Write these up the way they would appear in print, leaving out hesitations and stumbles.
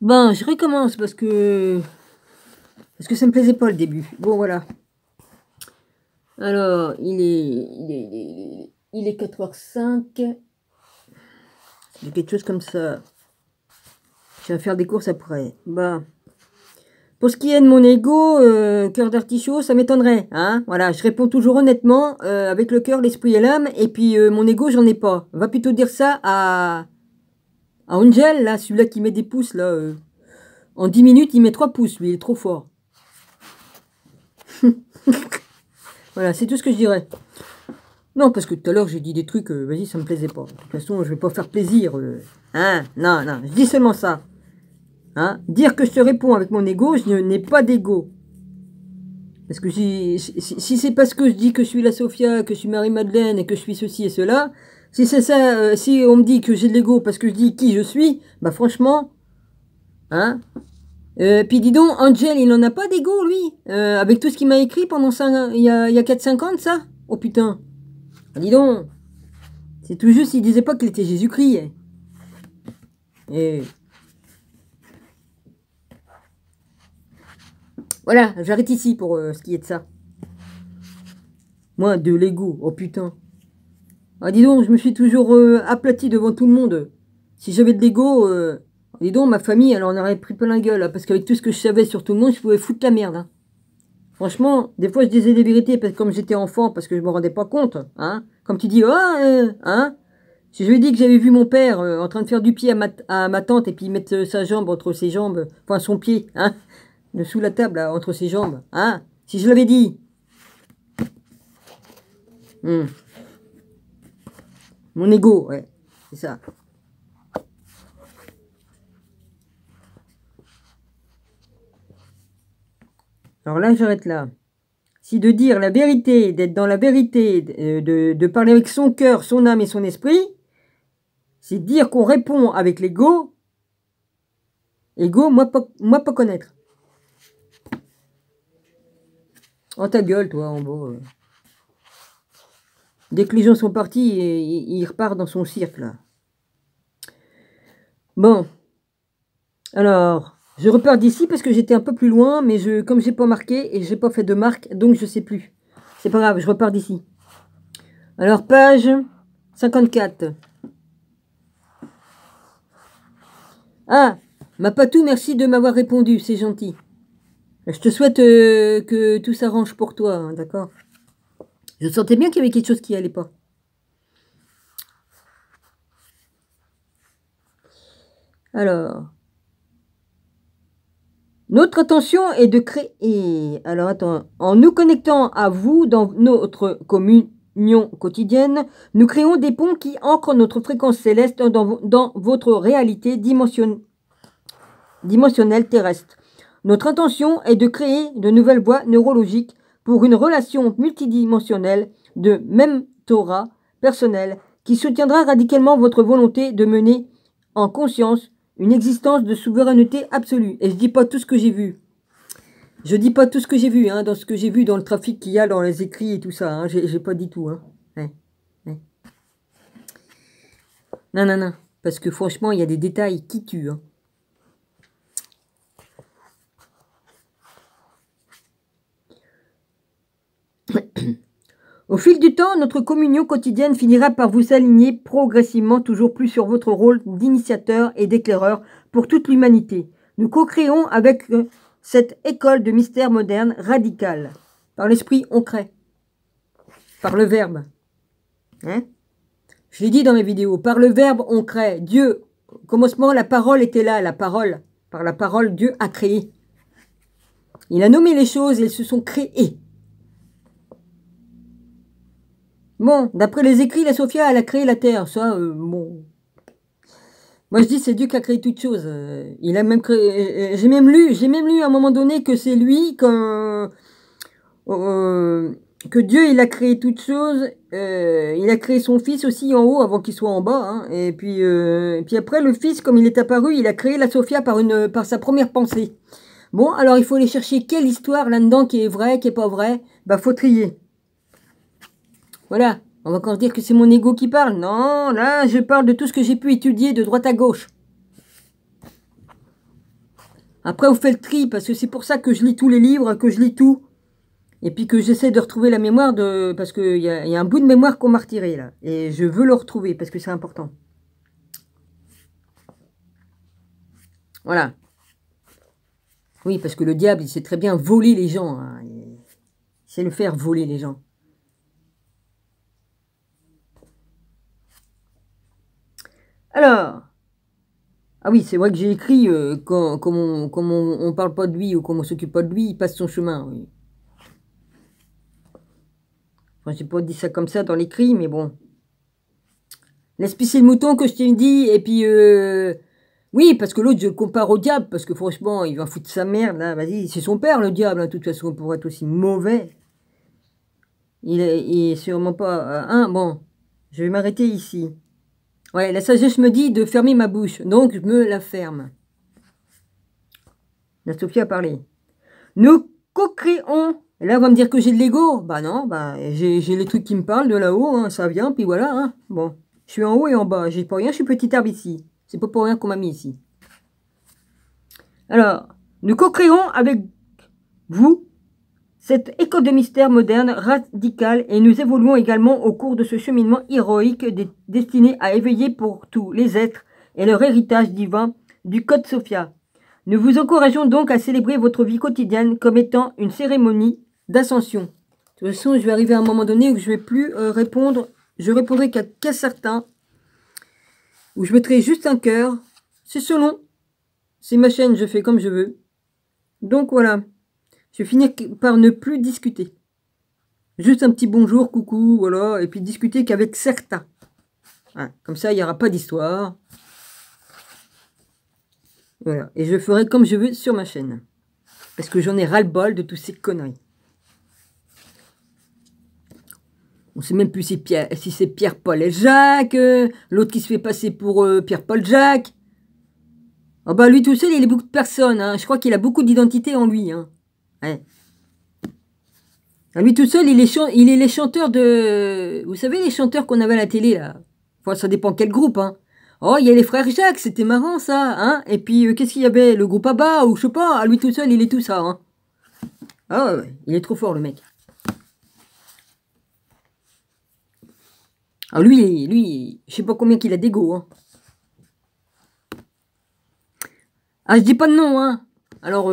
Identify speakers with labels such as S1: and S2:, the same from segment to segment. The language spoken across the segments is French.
S1: Ben, je recommence parce que ça me plaisait pas le début. Bon, voilà. Alors, il est 4h05. Il y a quelque chose comme ça. Je vais faire des courses après. Bah, pour ce qui est de mon ego, cœur d'artichaut, ça m'étonnerait. Hein, voilà, je réponds toujours honnêtement, avec le cœur, l'esprit et l'âme. Et puis, mon ego, j'en ai pas. Va plutôt dire ça à Angel, là, celui-là qui met des pouces, là. En 10 minutes, il met 3 pouces, lui, il est trop fort. Voilà, c'est tout ce que je dirais. Non, parce que tout à l'heure, j'ai dit des trucs, vas-y, ça me plaisait pas. De toute façon, je vais pas faire plaisir. Hein, non, non, je dis seulement ça. Hein, dire que je te réponds avec mon ego, je n'ai pas d'ego. Parce que si c'est parce que je dis que je suis la Sophia, que je suis Marie-Madeleine et que je suis ceci et cela, si c'est ça, si on me dit que j'ai de l'ego parce que je dis qui je suis, bah franchement, hein. Puis dis donc, Angel, il n'en a pas d'ego, lui, avec tout ce qu'il m'a écrit pendant il y a 4-5 ans de ça. Oh putain. Ah, dis donc, c'est tout juste s'il disait pas qu'il était Jésus-Christ. Et voilà, j'arrête ici pour ce qui est de ça. Moi, de l'ego, oh putain. Ah, dis donc, je me suis toujours aplati devant tout le monde. Si j'avais de l'ego, dis donc, ma famille, elle en aurait pris plein la gueule. Hein, parce qu'avec tout ce que je savais sur tout le monde, je pouvais foutre la merde. Hein. Franchement, des fois, je disais des vérités parce que comme j'étais enfant, parce que je me rendais pas compte. Hein. Comme tu dis, oh, hein. Si je lui ai dit que j'avais vu mon père en train de faire du pied à ma tante et puis mettre sa jambe entre ses jambes, enfin son pied, hein, dessous la table, là, entre ses jambes, hein. Si je l'avais dit. Mon ego, ouais, c'est ça. Alors là, j'arrête là. Si de dire la vérité, d'être dans la vérité, de parler avec son cœur, son âme et son esprit, c'est dire qu'on répond avec l'ego, moi pas connaître. Oh ta gueule, toi, en bas. Dès que les gens sont partis, il repart dans son cirque, là. Bon. Alors, je repars d'ici parce que j'étais un peu plus loin, mais comme j'ai pas marqué et j'ai pas fait de marque, donc je sais plus. C'est pas grave, je repars d'ici. Alors, page 54. Ah, ma patou, merci de m'avoir répondu, c'est gentil. Je te souhaite que tout s'arrange pour toi, hein, d'accord? Je sentais bien qu'il y avait quelque chose qui allait pas. Alors, notre intention est de créer... Alors, attends. En nous connectant à vous dans notre communion quotidienne, nous créons des ponts qui ancrent notre fréquence céleste dans votre réalité dimensionnelle terrestre. Notre intention est de créer de nouvelles voies neurologiques pour une relation multidimensionnelle de mentorat personnel qui soutiendra radicalement votre volonté de mener en conscience une existence de souveraineté absolue. Et je dis pas tout ce que j'ai vu. Je dis pas tout ce que j'ai vu, hein, dans ce que j'ai vu dans le trafic qu'il y a dans les écrits et tout ça. Hein, j'ai pas dit tout. Hein. Ouais, ouais. Non, non, non. Parce que franchement, il y a des détails qui tuent. Hein. Au fil du temps, notre communion quotidienne finira par vous aligner progressivement toujours plus sur votre rôle d'initiateur et d'éclaireur pour toute l'humanité. Nous co-créons avec cette école de mystère moderne radicale. Par l'esprit, on crée. Par le verbe. Hein? Je l'ai dit dans mes vidéos. Par le verbe, on crée. Dieu, au commencement, la parole était là. La parole. Par la parole, Dieu a créé. Il a nommé les choses et elles se sont créées. Bon, d'après les écrits, la Sophia, elle a créé la Terre. Ça, bon. Moi, je dis, c'est Dieu qui a créé toutes choses. Il a même créé. J'ai même lu à un moment donné que c'est lui que Dieu, il a créé toutes choses. Il a créé son fils aussi en haut avant qu'il soit en bas. Hein, et puis après, le fils, comme il est apparu, il a créé la Sophia par sa première pensée. Bon, alors il faut aller chercher quelle histoire là-dedans qui est vraie, qui est pas vraie. Bah, faut trier. Voilà, on va encore dire que c'est mon ego qui parle. Non, là, je parle de tout ce que j'ai pu étudier de droite à gauche. Après, on fait le tri, parce que c'est pour ça que je lis tous les livres, que je lis tout. Et puis que j'essaie de retrouver la mémoire, parce qu'il y a un bout de mémoire qu'on m'a retiré, là. Et je veux le retrouver, parce que c'est important. Voilà. Oui, parce que le diable, il sait très bien voler les gens. Hein. Il sait le faire voler les gens. Alors, ah oui, c'est vrai que j'ai écrit, comme on parle pas de lui ou comme on s'occupe pas de lui, il passe son chemin. Oui. Enfin, j'ai pas dit ça comme ça dans l'écrit, mais bon. Laisse pisser le mouton que je t'ai dit, et puis... oui, parce que l'autre, je le compare au diable, parce que franchement, il va foutre sa merde, là, vas-y, c'est son père, le diable, hein, de toute façon, pour être aussi mauvais. Il est sûrement pas... bon, je vais m'arrêter ici. Ouais, la sagesse me dit de fermer ma bouche, donc je me la ferme. La Sophie a parlé. Nous co-créons. Et là, on va me dire que j'ai de l'ego. Bah non, bah j'ai les trucs qui me parlent de là-haut, hein, ça vient, puis voilà. Hein. Bon, je suis en haut et en bas, j'ai pas rien, je suis petit arbre ici. C'est pas pour rien qu'on m'a mis ici. Alors, nous co-créons avec vous cette école de mystère moderne, radicale, et nous évoluons également au cours de ce cheminement héroïque destiné à éveiller pour tous les êtres et leur héritage divin du Code Sophia. Nous vous encourageons donc à célébrer votre vie quotidienne comme étant une cérémonie d'ascension. De toute façon, je vais arriver à un moment donné où je ne vais plus répondre. Je répondrai qu'à certains, où je mettrai juste un cœur. C'est selon. C'est ma chaîne, je fais comme je veux. Donc voilà. Je vais finir par ne plus discuter. Juste un petit bonjour, coucou, voilà. Et puis discuter qu'avec certains. Voilà. Comme ça, il n'y aura pas d'histoire. Voilà. Et je ferai comme je veux sur ma chaîne. Parce que j'en ai ras-le-bol de toutes ces conneries. On ne sait même plus si c'est Pierre-Paul et Jacques. L'autre qui se fait passer pour Pierre-Paul Jacques. Oh bah lui tout seul, il est beaucoup de personnes. Hein. Je crois qu'il a beaucoup d'identité en lui. Hein. Ouais. Lui tout seul, il est les chanteurs de... Vous savez les chanteurs qu'on avait à la télé là. Enfin, ça dépend quel groupe. Hein. Oh, il y a les frères Jacques, c'était marrant ça. Hein. Et puis, qu'est-ce qu'il y avait? Le groupe ABBA ou je sais pas. Lui tout seul, il est tout ça. Hein. Ah ouais, il est trop fort le mec. Ah lui, je sais pas combien qu'il a d'ego. Hein. Ah, je dis pas de nom, hein. Alors,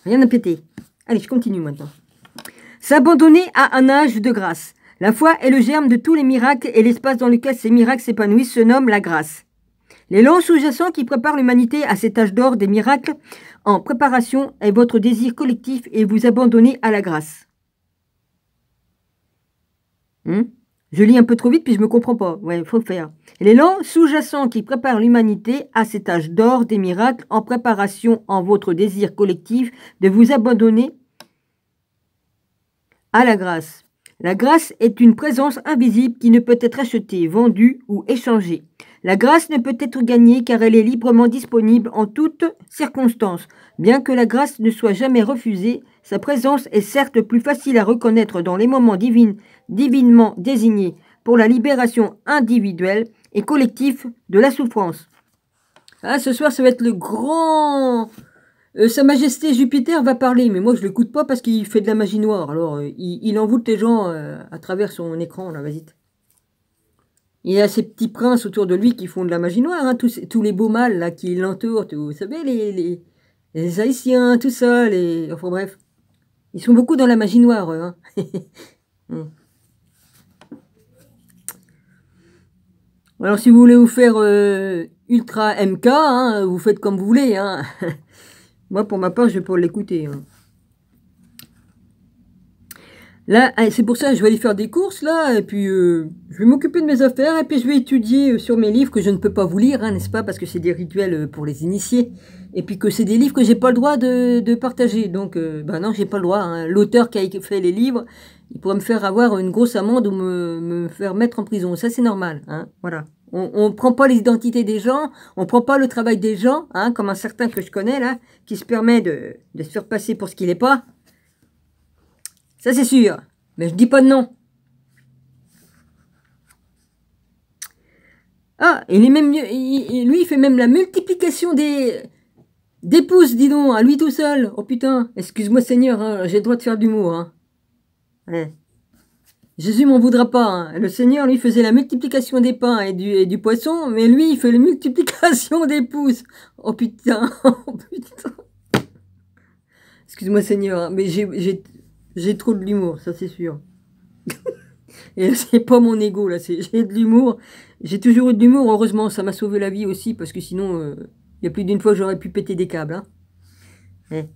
S1: rien à péter. Allez, je continue maintenant. S'abandonner à un âge de grâce. La foi est le germe de tous les miracles et l'espace dans lequel ces miracles s'épanouissent se nomme la grâce. L'élan sous-jacent qui prépare l'humanité à cet âge d'or des miracles en préparation est votre désir collectif et vous abandonnez à la grâce. Je lis un peu trop vite puis je me comprends pas. Ouais, il faut le faire. L'élan sous-jacent qui prépare l'humanité à cet âge d'or des miracles en préparation en votre désir collectif de vous abandonner à la grâce. La grâce est une présence invisible qui ne peut être achetée, vendue ou échangée. La grâce ne peut être gagnée car elle est librement disponible en toutes circonstances. Bien que la grâce ne soit jamais refusée, sa présence est certes plus facile à reconnaître dans les moments divinement désignés pour la libération individuelle et collective de la souffrance. Ah, ce soir, ça va être le grand... Sa Majesté Jupiter va parler, mais moi je l'écoute pas parce qu'il fait de la magie noire. Alors, il envoûte les gens à travers son écran, là, vas-y. Il y a ces petits princes autour de lui qui font de la magie noire, hein, tous les beaux mâles là, qui l'entourent, vous savez, les Haïtiens, tout ça, enfin bref. Ils sont beaucoup dans la magie noire, eux, hein. Alors si vous voulez vous faire ultra MK, hein, vous faites comme vous voulez, hein. Moi, pour ma part, je vais pas l'écouter. Hein. Là, c'est pour ça que je vais aller faire des courses, là, et puis je vais m'occuper de mes affaires, et puis je vais étudier sur mes livres que je ne peux pas vous lire, hein, n'est-ce pas, parce que c'est des rituels pour les initiés, et puis que c'est des livres que j'ai pas le droit de partager, donc, ben non, j'ai pas le droit. Hein. L'auteur qui a fait les livres, il pourrait me faire avoir une grosse amende ou me faire mettre en prison, ça c'est normal, hein, voilà. On ne prend pas les identités des gens, on ne prend pas le travail des gens, hein, comme un certain que je connais, là, qui se permet de se faire passer pour ce qu'il n'est pas. Ça, c'est sûr. Mais je dis pas de nom. Ah, il est même mieux. Lui, il fait même la multiplication des Des pouces, dis donc, à lui tout seul. Oh putain, excuse-moi Seigneur, hein, j'ai le droit de faire de l'humour. Hein. Ouais. Jésus m'en voudra pas. Hein. Le Seigneur, lui, faisait la multiplication des pains et du poisson, mais lui, il fait la multiplication des pouces. Oh putain, oh putain. Excuse-moi Seigneur, hein, mais j'ai trop de l'humour, ça c'est sûr. Et c'est pas mon ego, là, j'ai de l'humour. J'ai toujours eu de l'humour, heureusement, ça m'a sauvé la vie aussi, parce que sinon, il y a plus d'une fois que j'aurais pu péter des câbles. Hein. Ouais.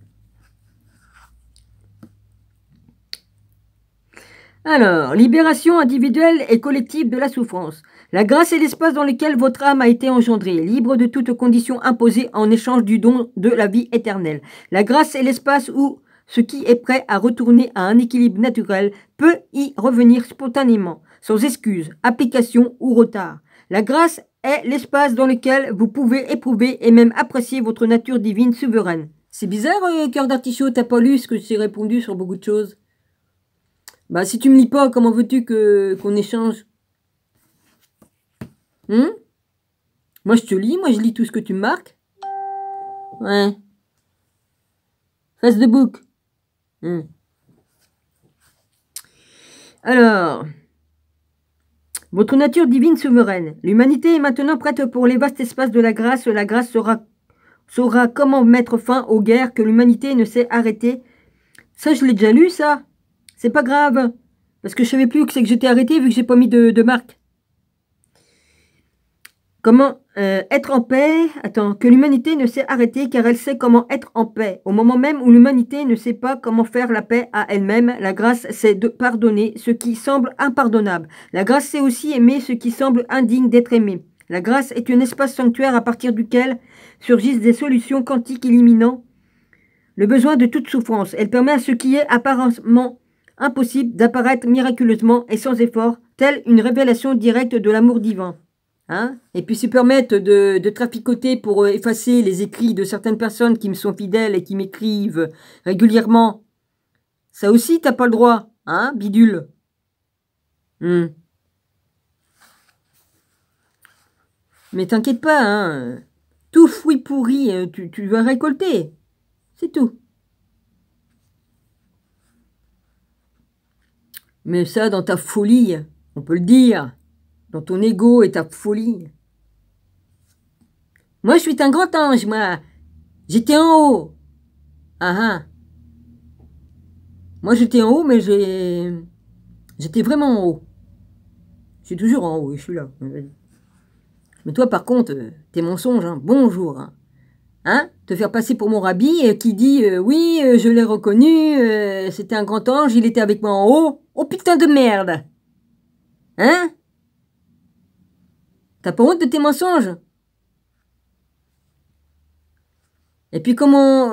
S1: Alors, libération individuelle et collective de la souffrance. La grâce est l'espace dans lequel votre âme a été engendrée, libre de toute condition imposée en échange du don de la vie éternelle. La grâce est l'espace où ce qui est prêt à retourner à un équilibre naturel peut y revenir spontanément, sans excuse, application ou retard. La grâce est l'espace dans lequel vous pouvez éprouver et même apprécier votre nature divine souveraine. C'est bizarre, cœur d'artichaut, t'as pas lu ce que j'ai répondu sur beaucoup de choses. Bah, si tu me lis pas, comment veux-tu qu'on échange? Moi, je te lis, moi, je lis tout ce que tu me marques. Ouais. Face de book. Alors, votre nature divine souveraine. L'humanité est maintenant prête pour les vastes espaces de la grâce. La grâce saura comment mettre fin aux guerres que l'humanité ne sait arrêter. Ça, je l'ai déjà lu, ça. C'est pas grave. Parce que je savais plus que c'est que j'étais arrêté vu que j'ai pas mis de marque. Comment être en paix? Attends, que l'humanité ne sait arrêter car elle sait comment être en paix. Au moment même où l'humanité ne sait pas comment faire la paix à elle-même, la grâce c'est de pardonner ce qui semble impardonnable. La grâce c'est aussi aimer ce qui semble indigne d'être aimé. La grâce est un espace sanctuaire à partir duquel surgissent des solutions quantiques éliminant le besoin de toute souffrance. Elle permet à ce qui est apparemment impossible d'apparaître miraculeusement et sans effort, telle une révélation directe de l'amour divin. Hein? Et puis se permettre de traficoter pour effacer les écrits de certaines personnes qui me sont fidèles et qui m'écrivent régulièrement. Ça aussi, t'as pas le droit, hein, bidule. Mais t'inquiète pas, hein. Tout fruit pourri, tu vas récolter. C'est tout. Mais ça, dans ta folie, on peut le dire. Dans ton ego et ta folie. Moi, je suis un grand ange, moi. J'étais en haut. Moi, j'étais en haut, mais j'étais vraiment en haut. Je suis toujours en haut, je suis là. Mais toi, par contre, tes mensonges, hein, bonjour. Hein, te faire passer pour mon rabbi qui dit oui, je l'ai reconnu, c'était un grand ange, il était avec moi en haut. Oh putain de merde. Hein? T'as pas honte de tes mensonges? Et puis comment...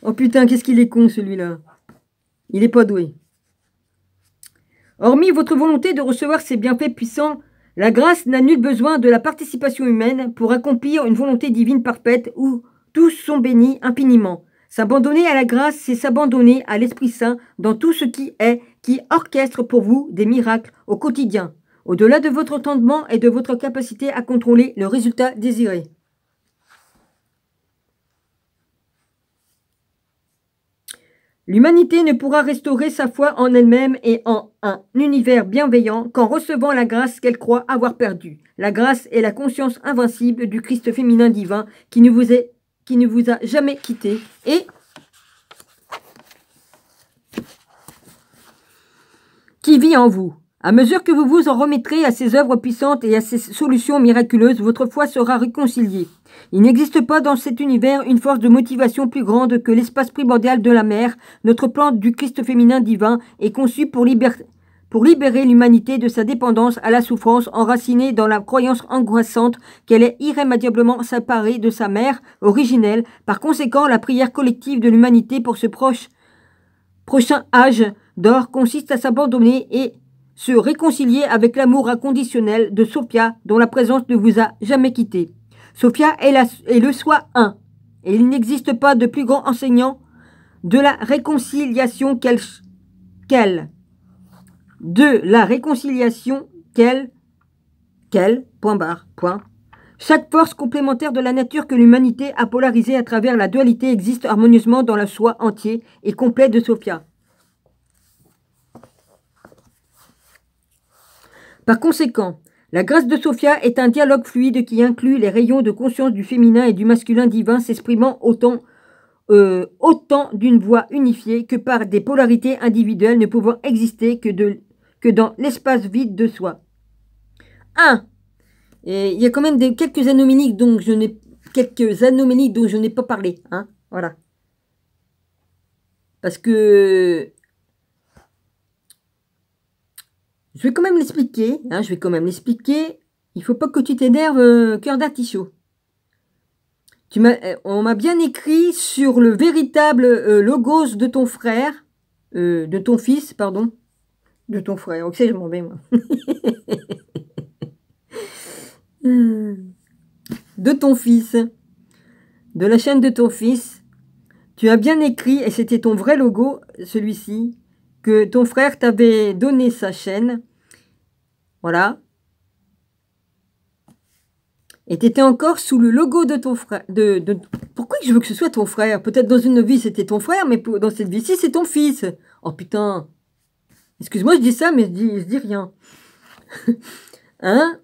S1: Oh putain, qu'est-ce qu'il est con celui-là. Il est pas doué. Hormis votre volonté de recevoir ces bienfaits puissants, la grâce n'a nul besoin de la participation humaine pour accomplir une volonté divine parfaite où tous sont bénis infiniment. S'abandonner à la grâce, c'est s'abandonner à l'Esprit Saint dans tout ce qui est, qui orchestre pour vous des miracles au quotidien, au-delà de votre entendement et de votre capacité à contrôler le résultat désiré. L'humanité ne pourra restaurer sa foi en elle-même et en un univers bienveillant qu'en recevant la grâce qu'elle croit avoir perdue. La grâce est la conscience invincible du Christ féminin divin qui ne vous a jamais quitté et qui vit en vous. À mesure que vous vous en remettrez à ces œuvres puissantes et à ces solutions miraculeuses, votre foi sera réconciliée. Il n'existe pas dans cet univers une force de motivation plus grande que l'espace primordial de la mer. Notre plan du Christ féminin divin est conçu pour libérer l'humanité de sa dépendance à la souffrance enracinée dans la croyance angoissante qu'elle est irrémédiablement séparée de sa mère originelle. Par conséquent, la prière collective de l'humanité pour ce prochain âge d'or consiste à s'abandonner et se réconcilier avec l'amour inconditionnel de Sophia, dont la présence ne vous a jamais quitté. Sophia est le soi un, et il n'existe pas de plus grand enseignant de la réconciliation qu'elle, point barre, point. Chaque force complémentaire de la nature que l'humanité a polarisée à travers la dualité existe harmonieusement dans le soi entier et complet de Sophia. Par conséquent, la grâce de Sophia est un dialogue fluide qui inclut les rayons de conscience du féminin et du masculin divin s'exprimant autant d'une voix unifiée que par des polarités individuelles ne pouvant exister que dans l'espace vide de soi. 1. Et il y a quand même quelques anomalies dont je n'ai pas parlé. Hein, voilà. Parce que je vais quand même l'expliquer. Hein, Il ne faut pas que tu t'énerves, cœur d'artichaut. On m'a bien écrit sur le véritable logos de ton frère, de ton fils, pardon. De ton frère. Ok, je m'en vais, moi. De ton fils. De la chaîne de ton fils. Tu as bien écrit, et c'était ton vrai logo, celui-ci, que ton frère t'avait donné sa chaîne. Voilà. Et tu étais encore sous le logo de ton frère. Pourquoi je veux que ce soit ton frère? Peut-être dans une vie c'était ton frère, mais dans cette vie-ci c'est ton fils. Oh putain. Excuse-moi, je dis ça, mais je dis rien. Hein?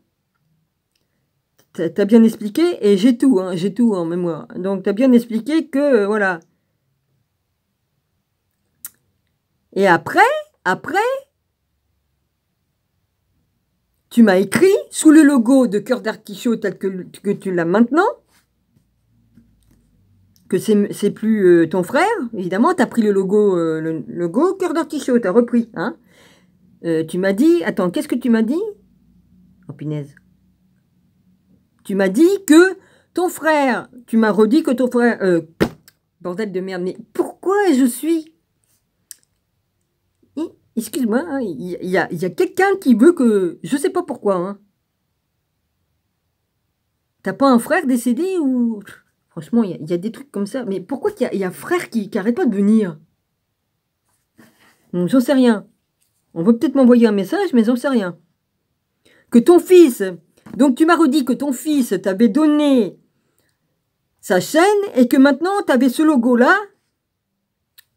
S1: T'as bien expliqué, et j'ai tout en mémoire. Donc t'as bien expliqué que, voilà. Et après, tu m'as écrit sous le logo de Cœur d'Artichaut tel que tu l'as maintenant, que c'est plus ton frère, évidemment, tu as pris le logo Cœur d'Artichaut, tu as repris. Hein. Tu m'as dit, attends, qu'est-ce que tu m'as dit? Oh punaise. Tu m'as dit que ton frère, tu m'as redit que ton frère... bordel de merde, mais pourquoi je suis... Excuse-moi, hein, il y a quelqu'un qui veut que... Je sais pas pourquoi. Hein. T'as pas un frère décédé ou... Franchement, il y a des trucs comme ça. Mais pourquoi il y a un frère qui arrête pas de venir? J'en sais rien. On veut peut-être m'envoyer un message, mais j'en sais rien. Que ton fils... Donc tu m'as redit que ton fils t'avait donné sa chaîne et que maintenant t'avais ce logo-là,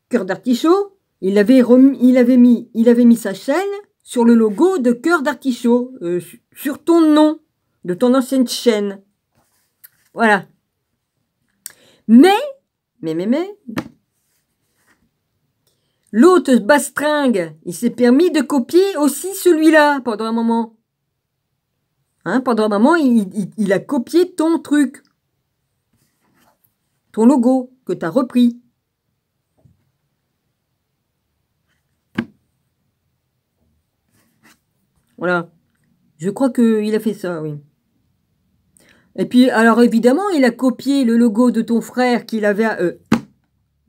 S1: Cœur d'Artichaut. Il avait mis sa chaîne sur le logo de Cœur d'Artichaut, sur ton nom, de ton ancienne chaîne. Voilà. Mais, l'autre bastringue, il s'est permis de copier aussi celui-là pendant un moment. Hein, pendant un moment, il a copié ton truc. Ton logo que tu as repris. Voilà. Je crois qu'il a fait ça, oui. Et puis, alors évidemment, il a copié le logo de ton frère qu'il avait...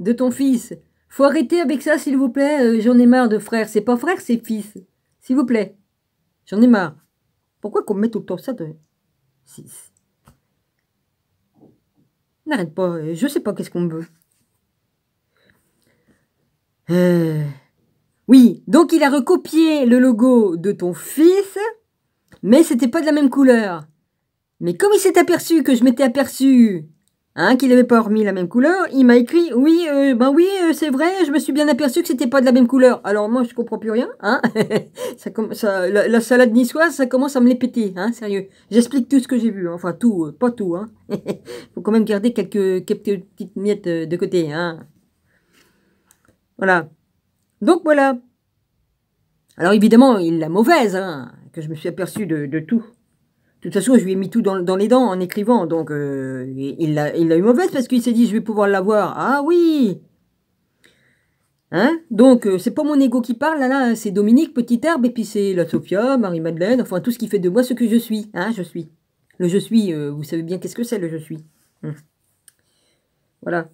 S1: de ton fils. Faut arrêter avec ça, s'il vous plaît. J'en ai marre de frère. C'est pas frère, c'est fils. S'il vous plaît. J'en ai marre. Pourquoi qu'on met tout le temps ça de... N'arrête pas. Je sais pas qu'est-ce qu'on veut. Oui, donc il a recopié le logo de ton fils, mais c'était pas de la même couleur. Mais comme il s'est aperçu que je m'étais aperçu hein, qu'il n'avait pas remis la même couleur, il m'a écrit « Oui, c'est vrai, je me suis bien aperçu que c'était pas de la même couleur. » Alors moi, je comprends plus rien. Hein la salade niçoise, ça commence à me les péter, hein, sérieux. J'explique tout ce que j'ai vu, hein. Enfin tout, pas tout. Hein. Faut quand même garder quelques petites miettes de côté. Hein. Voilà. Donc voilà. Alors évidemment, il l'a mauvaise, hein, que je me suis aperçu de tout. De toute façon, je lui ai mis tout dans les dents en écrivant. Donc, il l'a eu mauvaise parce qu'il s'est dit, je vais pouvoir l'avoir. Ah oui. Hein? Donc, c'est pas mon ego qui parle, là, c'est Dominique, Petite Herbe, et puis c'est la Sophia, Marie-Madeleine, enfin, tout ce qui fait de moi ce que je suis. Hein, je suis. Le je suis, vous savez bien qu'est-ce que c'est, le je suis. Voilà.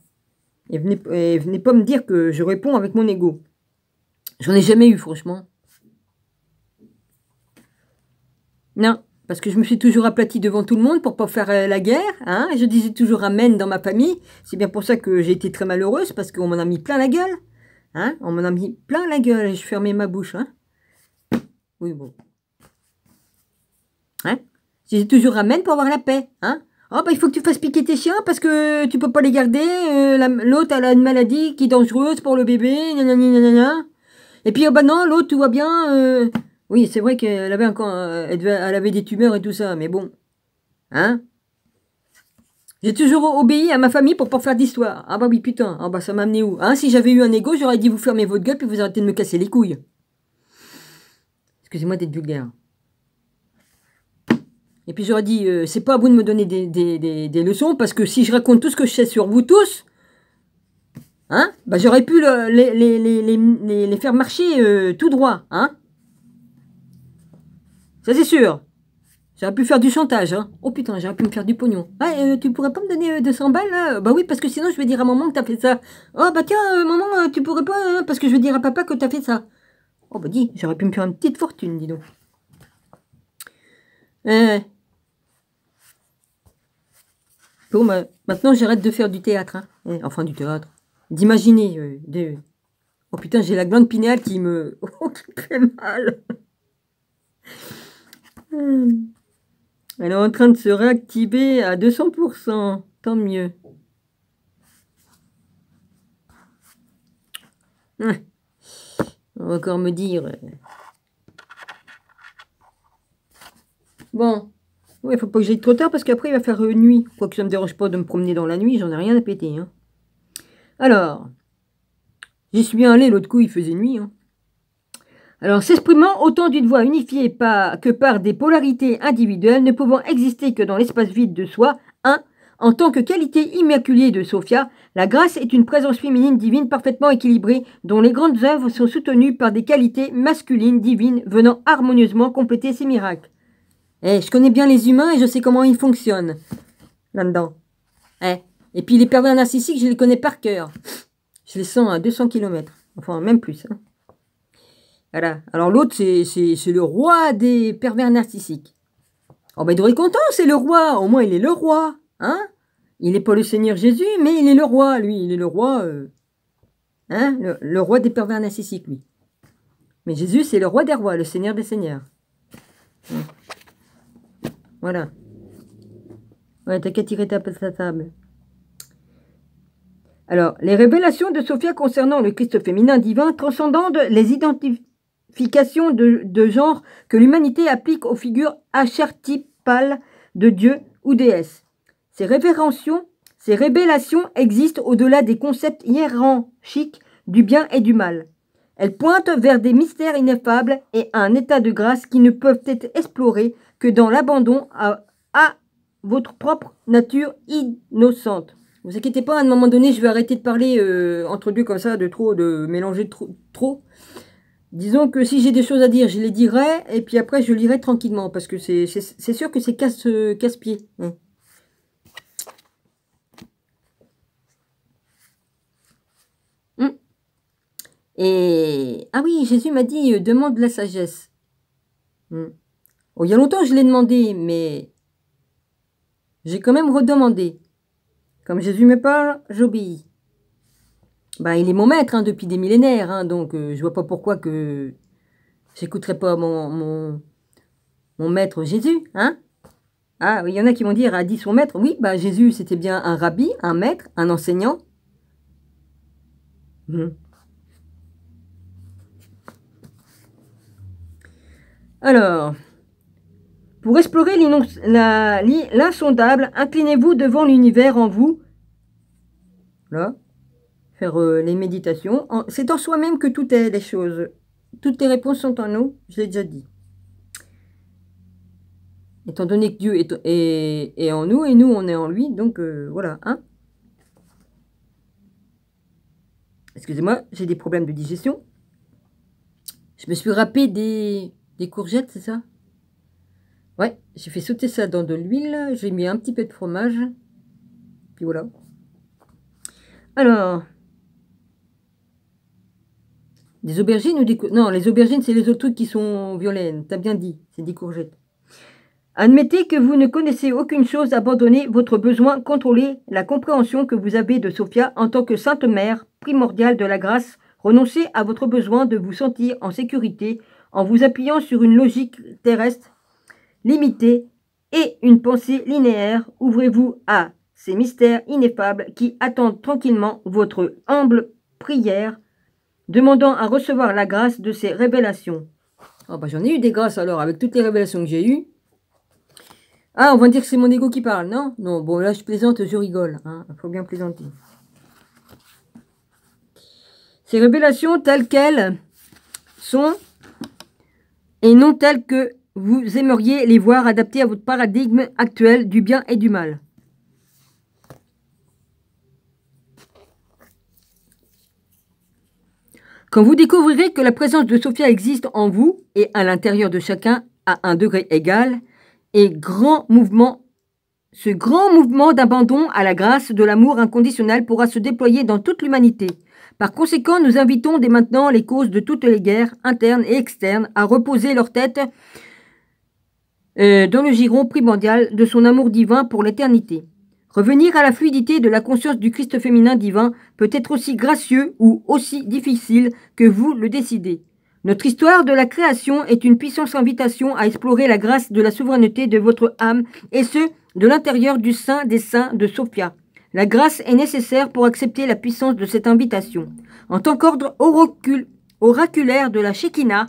S1: Et venez pas me dire que je réponds avec mon ego. J'en ai jamais eu, franchement. Non. Parce que je me suis toujours aplatie devant tout le monde pour pas faire la guerre. Hein. Je disais toujours amen dans ma famille. C'est bien pour ça que j'ai été très malheureuse, parce qu'on m'en a mis plein la gueule. Hein. On m'en a mis plein la gueule et je fermais ma bouche. Hein. Oui, bon. Hein. Je dis toujours ramène pour avoir la paix, hein. Oh, bah, il faut que tu fasses piquer tes chiens parce que tu peux pas les garder. L'autre, elle a une maladie qui est dangereuse pour le bébé. Nanani, nanana. Et puis, oh, bah non, l'autre, tout va bien. Oui, c'est vrai qu'elle avait encore, elle avait des tumeurs et tout ça, mais bon. Hein? J'ai toujours obéi à ma famille pour pas faire d'histoire. Ah bah oui, putain. Ah bah ça m'a amené où? Hein, si j'avais eu un ego, j'aurais dit vous fermez votre gueule puis vous arrêtez de me casser les couilles. Excusez-moi d'être vulgaire. Et puis j'aurais dit, c'est pas à vous de me donner des leçons, parce que si je raconte tout ce que je sais sur vous tous, hein, bah j'aurais pu les faire marcher tout droit, hein. Ça c'est sûr. J'aurais pu faire du chantage, hein. Oh putain, j'aurais pu me faire du pognon. Ah, tu pourrais pas me donner 200 balles, là? Bah oui, parce que sinon je vais dire à maman que t'as fait ça. Oh bah tiens, maman, tu pourrais pas, hein, parce que je vais dire à papa que t'as fait ça. Oh bah dis, j'aurais pu me faire une petite fortune, dis donc. Bon, bah, maintenant j'arrête de faire du théâtre, hein. Enfin du théâtre. D'imaginer. Oh putain, j'ai la glande pinéale qui me... Oh, qui me fait mal. Elle est en train de se réactiver à 200%. Tant mieux. Ouais. On va encore me dire... Bon. Ouais, faut pas que j'aille trop tard parce qu'après il va faire nuit. Quoique ça me dérange pas de me promener dans la nuit, j'en ai rien à péter, hein. Alors... J'y suis bien allé, l'autre coup il faisait nuit, hein. Alors, s'exprimant autant d'une voix unifiée que par des polarités individuelles, ne pouvant exister que dans l'espace vide de soi, 1. En tant que qualité immaculée de Sophia, la grâce est une présence féminine divine parfaitement équilibrée, dont les grandes œuvres sont soutenues par des qualités masculines divines venant harmonieusement compléter ces miracles. Je connais bien les humains et je sais comment ils fonctionnent là-dedans. Et puis les pervers narcissiques, je les connais par cœur. Je les sens à 200 km. Enfin, même plus, hein. Voilà. Alors l'autre, c'est le roi des pervers narcissiques. Oh ben il devrait être content, c'est le roi. Au moins il est le roi. Hein? Il n'est pas le Seigneur Jésus, mais il est le roi, lui. Il est le roi. Hein? Le roi des pervers narcissiques, lui. Mais Jésus, c'est le roi des rois, le Seigneur des seigneurs. Voilà. Ouais, t'as qu'à tirer ta table. Alors, les révélations de Sophia concernant le Christ féminin divin transcendant les identifications de genre que l'humanité applique aux figures archétypales de Dieu ou déesse. Ces révélations existent au-delà des concepts hiérarchiques du bien et du mal. Elles pointent vers des mystères ineffables et un état de grâce qui ne peuvent être explorés que dans l'abandon à votre propre nature innocente. Vous inquiétez pas, à un moment donné, je vais arrêter de parler entre deux comme ça, de mélanger trop. Disons que si j'ai des choses à dire, je les dirai, et puis après, je lirai tranquillement, parce que c'est sûr que c'est casse-pied. Et... Ah oui, Jésus m'a dit, demande la sagesse. Oh, il y a longtemps, je l'ai demandé, mais... J'ai quand même redemandé. Comme Jésus me parle, j'obéis. Ben, il est mon maître, hein, depuis des millénaires, hein, donc je vois pas pourquoi que j'écouterais pas mon maître Jésus, hein. Ah, il y en a qui vont dire, a dit son maître. Oui, bah Jésus, c'était bien un rabbi, un maître, un enseignant. Alors, pour explorer l'insondable, inclinez-vous devant l'univers en vous. Là, faire les méditations. C'est en soi-même que tout est les choses. Toutes les réponses sont en nous, je l'ai déjà dit. Étant donné que Dieu est en nous et nous on est en lui, donc voilà, hein. Excusez-moi, j'ai des problèmes de digestion. Je me suis râpé des courgettes, c'est ça? Ouais, j'ai fait sauter ça dans de l'huile, j'ai mis un petit peu de fromage, puis voilà. Alors, des aubergines ou des... Non, les aubergines, c'est les autres trucs qui sont violets, t'as bien dit, c'est des courgettes. Admettez que vous ne connaissez aucune chose, abandonnez votre besoin, contrôlez la compréhension que vous avez de Sophia en tant que sainte mère primordiale de la grâce, renoncez à votre besoin de vous sentir en sécurité en vous appuyant sur une logique terrestre limitée et une pensée linéaire. Ouvrez-vous à ces mystères ineffables qui attendent tranquillement votre humble prière, demandant à recevoir la grâce de ces révélations. Oh bah j'en ai eu des grâces alors, avec toutes les révélations que j'ai eues. Ah, on va dire que c'est mon ego qui parle, non? Non, bon là je plaisante, je rigole, hein, faut bien plaisanter. Ces révélations telles qu'elles sont et non telles que vous aimeriez les voir adaptées à votre paradigme actuel du bien et du mal. Quand vous découvrirez que la présence de Sophia existe en vous et à l'intérieur de chacun à un degré égal, et ce grand mouvement d'abandon à la grâce de l'amour inconditionnel pourra se déployer dans toute l'humanité. Par conséquent, nous invitons dès maintenant les causes de toutes les guerres, internes et externes, à reposer leur tête dans le giron primordial de son amour divin pour l'éternité. Revenir à la fluidité de la conscience du Christ féminin divin peut être aussi gracieux ou aussi difficile que vous le décidez. Notre histoire de la création est une puissante invitation à explorer la grâce de la souveraineté de votre âme et ce, de l'intérieur du sein des saints de Sophia. La grâce est nécessaire pour accepter la puissance de cette invitation. En tant qu'ordre oraculaire de la Shekinah,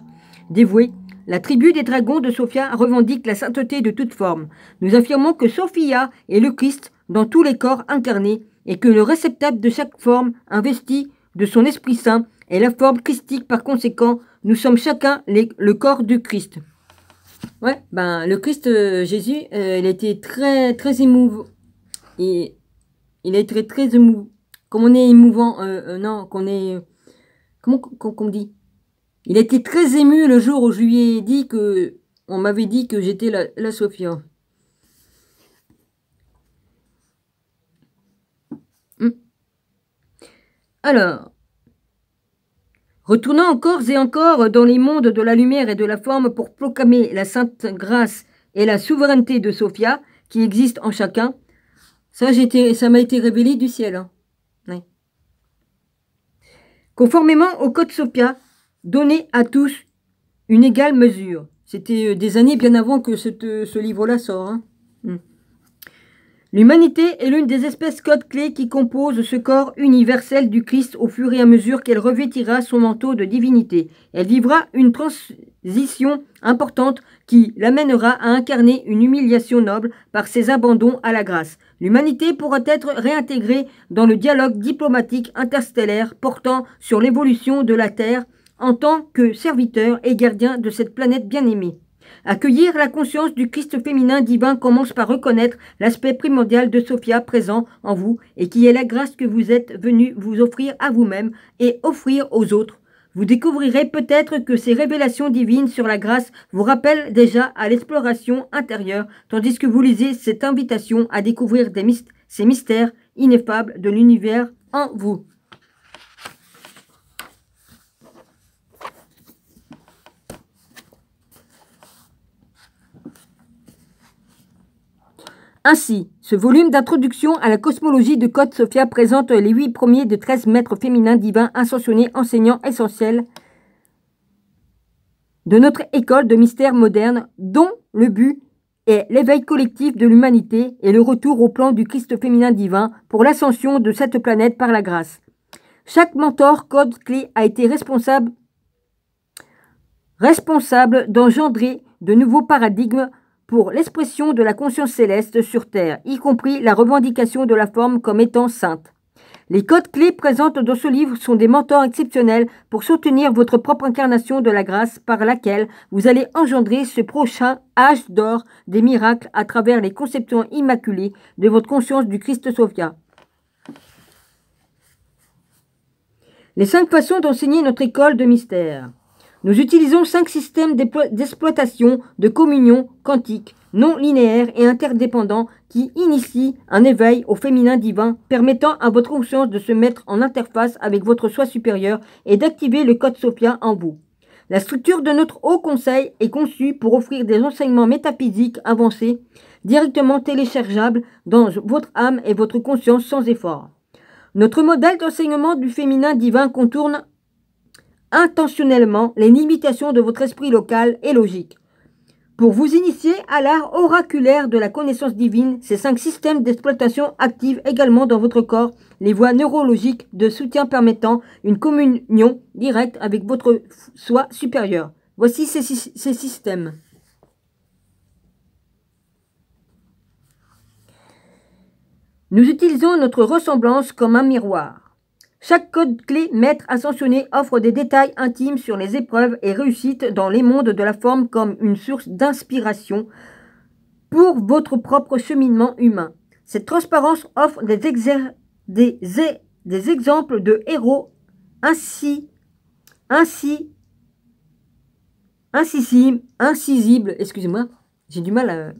S1: dévouée, la tribu des dragons de Sophia revendique la sainteté de toute forme. Nous affirmons que Sophia est le Christ dans tous les corps incarnés et que le réceptacle de chaque forme investie de son Esprit Saint est la forme christique. Par conséquent, nous sommes chacun le corps du Christ. Ouais, ben le Christ Jésus, il était très émouvant. Et il a été très émouvant. Comme on est émouvant, non, qu'on est... Comment qu'on dit? Il a été très ému le jour où je lui ai dit que... On m'avait dit que j'étais la Sophia. Alors, retournant encore et encore dans les mondes de la lumière et de la forme pour proclamer la sainte grâce et la souveraineté de Sophia qui existe en chacun, ça m'a été révélé du ciel. Hein. Ouais. Conformément au code Sophia, donner à tous une égale mesure. C'était des années bien avant que ce livre-là sort. Hein. L'humanité est l'une des espèces code-clés qui composent ce corps universel du Christ au fur et à mesure qu'elle revêtira son manteau de divinité. Elle vivra une transition importante qui l'amènera à incarner une humiliation noble par ses abandons à la grâce. L'humanité pourra être réintégrée dans le dialogue diplomatique interstellaire portant sur l'évolution de la Terre en tant que serviteur et gardien de cette planète bien-aimée. Accueillir la conscience du Christ féminin divin commence par reconnaître l'aspect primordial de Sophia présent en vous et qui est la grâce que vous êtes venu vous offrir à vous-même et offrir aux autres. Vous découvrirez peut-être que ces révélations divines sur la grâce vous rappellent déjà à l'exploration intérieure, tandis que vous lisez cette invitation à découvrir ces mystères ineffables de l'univers en vous. Ainsi, ce volume d'introduction à la cosmologie de Code Sophia présente les 8 premiers de 13 maîtres féminins divins ascensionnés enseignants essentiels de notre école de mystère moderne, dont le but est l'éveil collectif de l'humanité et le retour au plan du Christ féminin divin pour l'ascension de cette planète par la grâce. Chaque mentor code clé a été responsable d'engendrer de nouveaux paradigmes pour l'expression de la conscience céleste sur Terre, y compris la revendication de la forme comme étant sainte. Les codes clés présents dans ce livre sont des mentors exceptionnels pour soutenir votre propre incarnation de la grâce par laquelle vous allez engendrer ce prochain âge d'or des miracles à travers les conceptions immaculées de votre conscience du Christ Sophia. Les 5 façons d'enseigner notre école de mystère. Nous utilisons 5 systèmes d'exploitation de communion quantique, non linéaires et interdépendants qui initient un éveil au féminin divin, permettant à votre conscience de se mettre en interface avec votre soi supérieur et d'activer le code Sophia en vous. La structure de notre Haut Conseil est conçue pour offrir des enseignements métaphysiques avancés, directement téléchargeables dans votre âme et votre conscience sans effort. Notre modèle d'enseignement du féminin divin contourne intentionnellement les limitations de votre esprit local et logique. Pour vous initier à l'art oraculaire de la connaissance divine, ces 5 systèmes d'exploitation activent également dans votre corps les voies neurologiques de soutien permettant une communion directe avec votre soi supérieur. Voici ces systèmes. Nous utilisons notre ressemblance comme un miroir. Chaque code clé maître ascensionné offre des détails intimes sur les épreuves et réussites dans les mondes de la forme comme une source d'inspiration pour votre propre cheminement humain. Cette transparence offre des exemples de héros incisibles, excusez-moi, j'ai du mal à...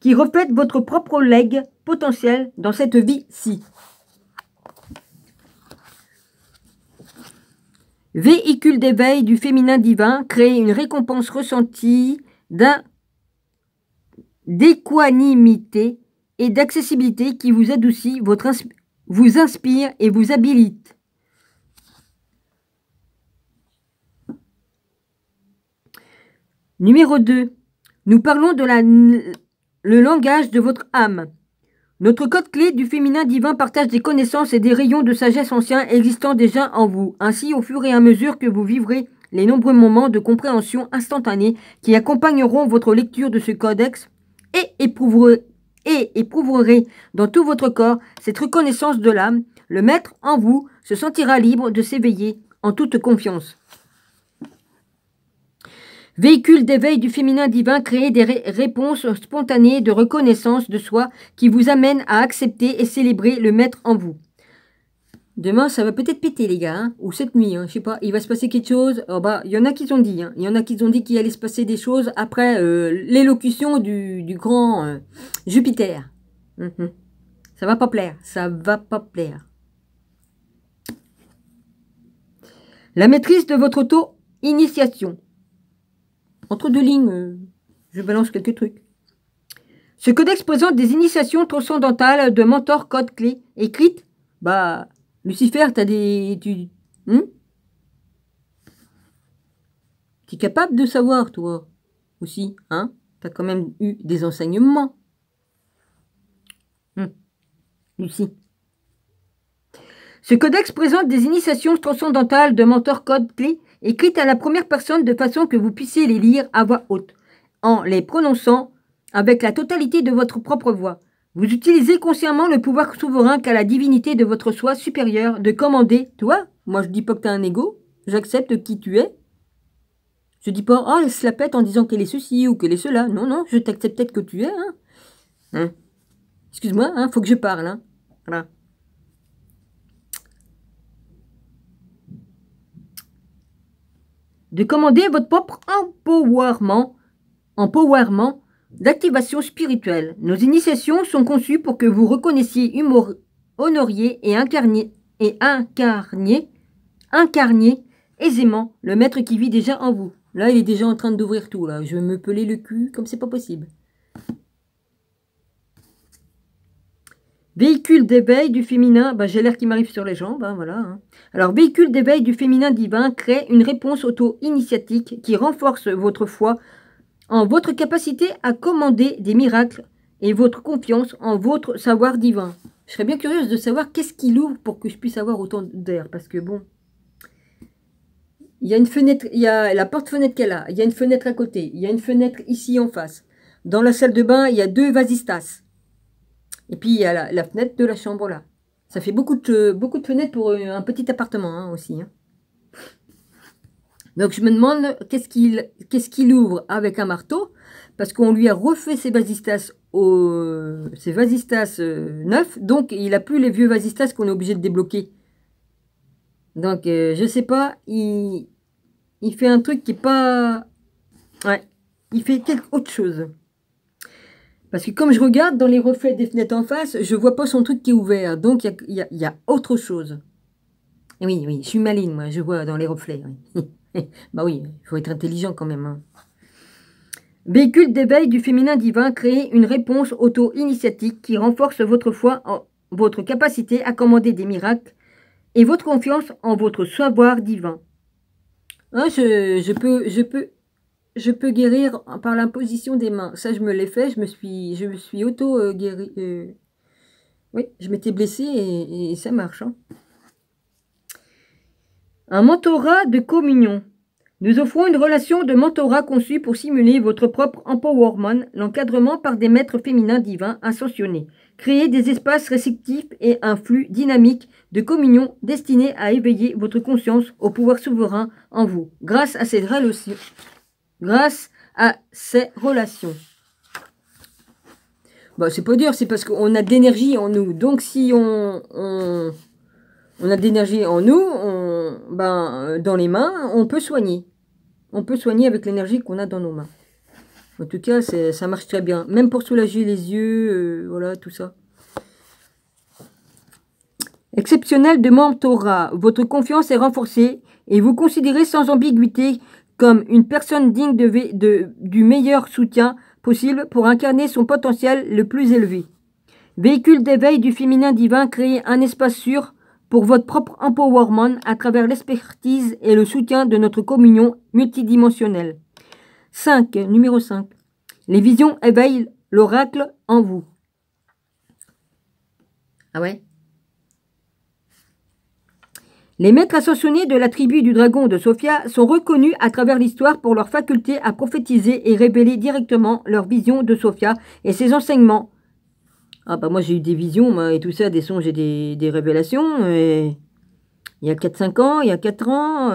S1: qui reflètent votre propre legs potentiel dans cette vie-ci. Véhicule d'éveil du féminin divin, créez une récompense ressentie d'équanimité et d'accessibilité qui vous adoucit, vous inspire et vous habilite. Numéro 2. Nous parlons de le langage de votre âme. Notre code clé du féminin divin partage des connaissances et des rayons de sagesse anciens existant déjà en vous. Ainsi, au fur et à mesure que vous vivrez les nombreux moments de compréhension instantanée qui accompagneront votre lecture de ce codex et éprouverez dans tout votre corps cette reconnaissance de l'âme, le maître en vous se sentira libre de s'éveiller en toute confiance. Véhicule d'éveil du féminin divin, créez des réponses spontanées de reconnaissance de soi qui vous amènent à accepter et célébrer le maître en vous. Demain, ça va peut-être péter, les gars, hein, ou cette nuit, hein, je sais pas, il va se passer quelque chose. Oh bah, il y en a qui ont dit, hein, il y en a qui ont dit qu'il allait se passer des choses après l'élocution du grand Jupiter. Ça va pas plaire, ça va pas plaire. La maîtrise de votre auto-initiation. Entre deux lignes, je balance quelques trucs. Ce codex présente des initiations transcendantales de mentor code clé écrites. Bah, Lucifer, t'as des... Tu es capable de savoir, toi, aussi, hein? T'as quand même eu des enseignements. Lucie. Ce codex présente des initiations transcendantales de mentor code clé écrites à la première personne de façon que vous puissiez les lire à voix haute, en les prononçant avec la totalité de votre propre voix. Vous utilisez consciemment le pouvoir souverain qu'a la divinité de votre soi supérieur de commander. Toi, moi je dis pas que tu as un ego, j'accepte qui tu es. Je dis pas, oh, elle se la pète en disant qu'elle est ceci ou qu'elle est cela. Non, non, je t'accepte peut-être que tu es. Hein. Excuse-moi, hein, faut que je parle. Hein. Voilà. De commander votre propre empowerment d'activation spirituelle. Nos initiations sont conçues pour que vous reconnaissiez, honoriez et incarniez aisément le maître qui vit déjà en vous. Là, il est déjà en train d'ouvrir tout. Là, je vais me peler le cul comme c'est pas possible. Véhicule d'éveil du féminin, bah, j'ai l'air qui m'arrive sur les jambes, hein, voilà. Hein. Alors, véhicule d'éveil du féminin divin crée une réponse auto-initiatique qui renforce votre foi en votre capacité à commander des miracles et votre confiance en votre savoir divin. Je serais bien curieuse de savoir qu'est-ce qu'il ouvre pour que je puisse avoir autant d'air, parce que bon, il y a une fenêtre, il y a la porte-fenêtre qu'elle a, il y a une fenêtre à côté, il y a une fenêtre ici en face. Dans la salle de bain, il y a 2 vasistas. Et puis, il y a la fenêtre de la chambre, là. Ça fait beaucoup de fenêtres pour un petit appartement, hein, aussi. Hein. Donc, je me demande qu'est-ce qu'il ouvre avec un marteau. Parce qu'on lui a refait ses vasistas, neufs. Donc, il n'a plus les vieux vasistas qu'on est obligé de débloquer. Donc, je sais pas. Il fait un truc qui est pas... Ouais. Il fait quelque autre chose. Parce que comme je regarde dans les reflets des fenêtres en face, je vois pas son truc qui est ouvert. Donc, il y a autre chose. Et oui, oui, je suis maligne, moi. Je vois dans les reflets. Oui. Bah oui, il faut être intelligent quand même. Hein. Véhicule d'éveil du féminin divin, créez une réponse auto-initiatique qui renforce votre foi en votre capacité à commander des miracles et votre confiance en votre savoir divin. Hein, je je peux guérir par l'imposition des mains. Ça, je me l'ai fait. Je me suis auto-guéri. Oui, je m'étais blessée et ça marche. Hein. Un mentorat de communion. Nous offrons une relation de mentorat conçue pour simuler votre propre empowerment, l'encadrement par des maîtres féminins divins ascensionnés. Créer des espaces réceptifs et un flux dynamique de communion destiné à éveiller votre conscience au pouvoir souverain en vous, grâce à ces relations. Bon, c'est pas dur, c'est parce qu'on a de l'énergie en nous. Donc si on a de l'énergie en nous, dans les mains, on peut soigner. On peut soigner avec l'énergie qu'on a dans nos mains. En tout cas, ça marche très bien. Même pour soulager les yeux, voilà, tout ça. Exceptionnel de mentorat. Votre confiance est renforcée et vous considérez sans ambiguïté comme une personne digne du meilleur soutien possible pour incarner son potentiel le plus élevé. Véhicule d'éveil du féminin divin, créez un espace sûr pour votre propre empowerment à travers l'expertise et le soutien de notre communion multidimensionnelle. Numéro 5. Les visions éveillent l'oracle en vous. Ah ouais? Les maîtres ascensionnés de la tribu du dragon de Sophia sont reconnus à travers l'histoire pour leur faculté à prophétiser et révéler directement leur vision de Sophia et ses enseignements. Ah bah moi j'ai eu des visions moi, et tout ça, des songes et des révélations. Et il y a 4-5 ans, il y a 4 ans,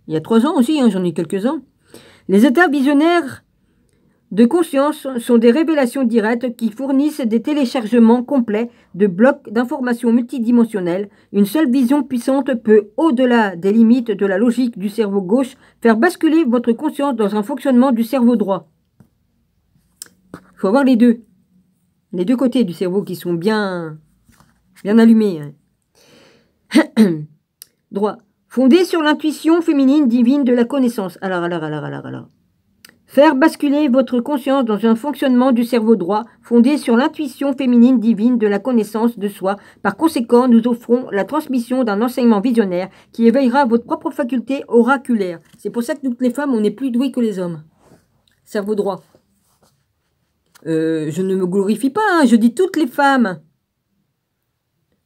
S1: il y a 3 ans aussi, hein, j'en ai quelques-uns. Les états visionnaires de conscience sont des révélations directes qui fournissent des téléchargements complets de blocs d'informations multidimensionnelles. Une seule vision puissante peut, au-delà des limites de la logique du cerveau gauche, faire basculer votre conscience dans un fonctionnement du cerveau droit. Il faut avoir les deux. Les deux côtés du cerveau qui sont bien allumés. Droit. Fondé sur l'intuition féminine divine de la connaissance. Alors. Faire basculer votre conscience dans un fonctionnement du cerveau droit fondé sur l'intuition féminine divine de la connaissance de soi. Par conséquent, nous offrons la transmission d'un enseignement visionnaire qui éveillera votre propre faculté oraculaire. C'est pour ça que toutes les femmes, on est plus douées que les hommes. Cerveau droit. Je ne me glorifie pas, hein, je dis toutes les femmes.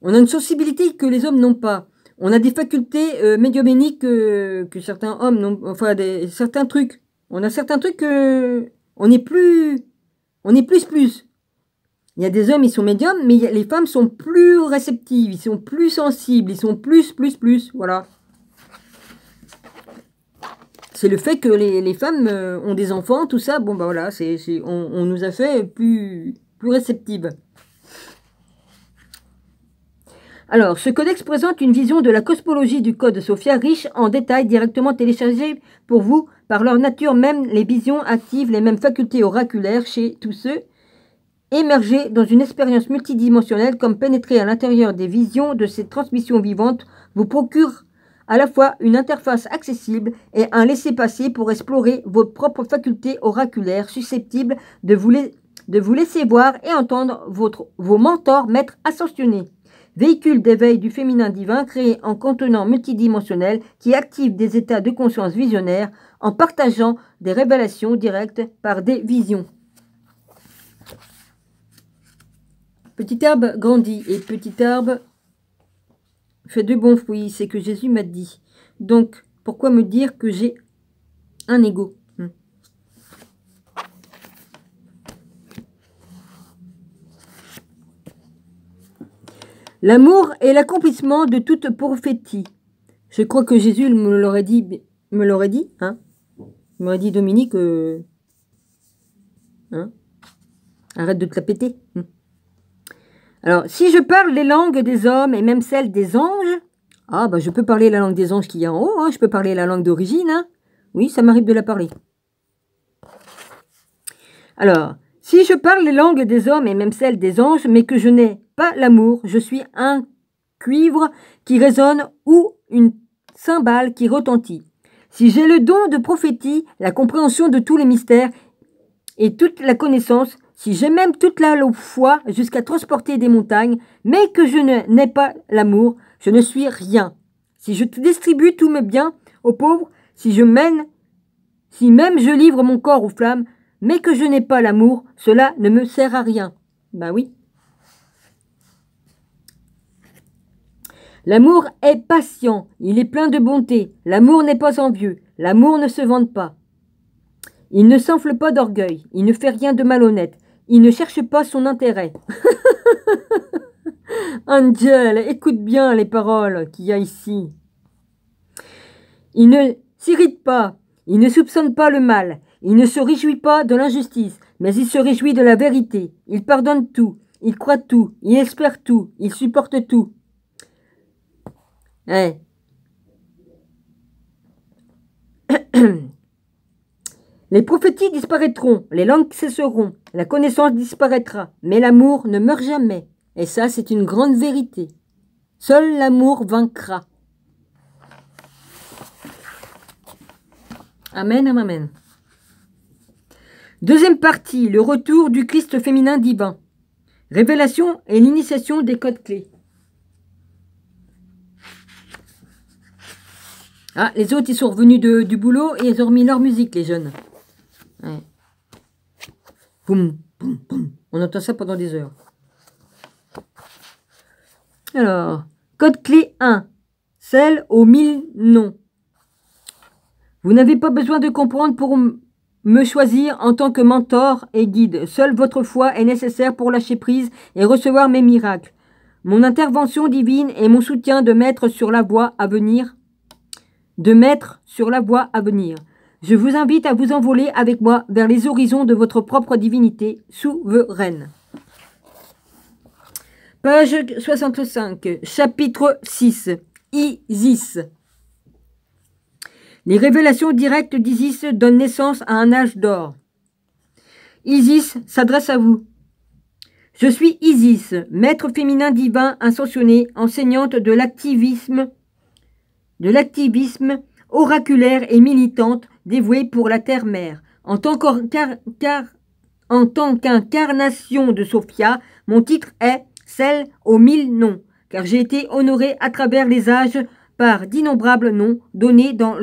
S1: On a une sensibilité que les hommes n'ont pas. On a des facultés médiumniques que certains hommes n'ont, enfin certains trucs. On a certains trucs que on est plus. Il y a des hommes, ils sont médiums, mais les femmes sont plus réceptives, ils sont plus sensibles, ils sont plus, voilà. C'est le fait que les femmes ont des enfants, tout ça, bon bah voilà, on nous a fait plus réceptives. Alors, ce codex présente une vision de la cosmologie du code Sophia riche en détails directement téléchargés pour vous. Par leur nature même, les visions activent les mêmes facultés oraculaires chez tous ceux émergés dans une expérience multidimensionnelle comme pénétrer à l'intérieur des visions de ces transmissions vivantes vous procure à la fois une interface accessible et un laissez-passer pour explorer vos propres facultés oraculaires susceptibles de vous laisser voir et entendre vos mentors maîtres ascensionnés. Véhicule d'éveil du féminin divin créé en contenant multidimensionnel qui active des états de conscience visionnaires en partageant des révélations directes par des visions. Petit arbre grandit et petit arbre fait de bons fruits, c'est que Jésus m'a dit. Donc, pourquoi me dire que j'ai un ego? L'amour est l'accomplissement de toute prophétie. Je crois que Jésus me l'aurait dit, hein? Il m'aurait dit, Dominique, hein? Arrête de te la péter. Alors, si je parle les langues des hommes et même celles des anges, ah bah je peux parler la langue des anges qu'il y a en haut, hein? Je peux parler la langue d'origine, hein? Oui, ça m'arrive de la parler. Alors, si je parle les langues des hommes et même celles des anges, mais que je n'ai pas l'amour, je suis un cuivre qui résonne ou une cymbale qui retentit. Si j'ai le don de prophétie, la compréhension de tous les mystères et toute la connaissance, si j'ai même toute la foi jusqu'à transporter des montagnes, mais que je n'ai pas l'amour, je ne suis rien. Si je distribue tous mes biens aux pauvres, si je mène Si même je livre mon corps aux flammes, mais que je n'ai pas l'amour, cela ne me sert à rien. Ben oui. L'amour est patient, il est plein de bonté. L'amour n'est pas envieux, l'amour ne se vante pas. Il ne s'enfle pas d'orgueil, il ne fait rien de malhonnête, il ne cherche pas son intérêt. Angel, écoute bien les paroles qu'il y a ici. Il ne s'irrite pas, il ne soupçonne pas le mal, il ne se réjouit pas de l'injustice, mais il se réjouit de la vérité. Il pardonne tout, il croit tout, il espère tout, il supporte tout. Hey. Les prophéties disparaîtront, les langues cesseront, la connaissance disparaîtra, mais l'amour ne meurt jamais. Et ça, c'est une grande vérité. Seul l'amour vaincra. Amen, amen. Deuxième partie, le retour du Christ féminin divin. Révélation et l'initiation des codes clés. Ah, les autres, ils sont revenus du boulot et ils ont remis leur musique, les jeunes. Ouais. Boum, boum, boum. On entend ça pendant des heures. Alors, code clé 1. Celle aux 1000 noms. Vous n'avez pas besoin de comprendre pour me choisir en tant que mentor et guide. Seule votre foi est nécessaire pour lâcher prise et recevoir mes miracles. Mon intervention divine et mon soutien de mettre sur la voie à venir. Je vous invite à vous envoler avec moi vers les horizons de votre propre divinité souveraine. Page 65, chapitre 6, Isis. Les révélations directes d'Isis donnent naissance à un âge d'or. Isis s'adresse à vous. Je suis Isis, maître féminin divin ascensionné, enseignante de l'activisme oraculaire et militante dévouée pour la terre-mère. En tant qu'incarnation de Sophia, mon titre est celle aux 1000 noms, car j'ai été honorée à travers les âges par d'innombrables noms donnés dans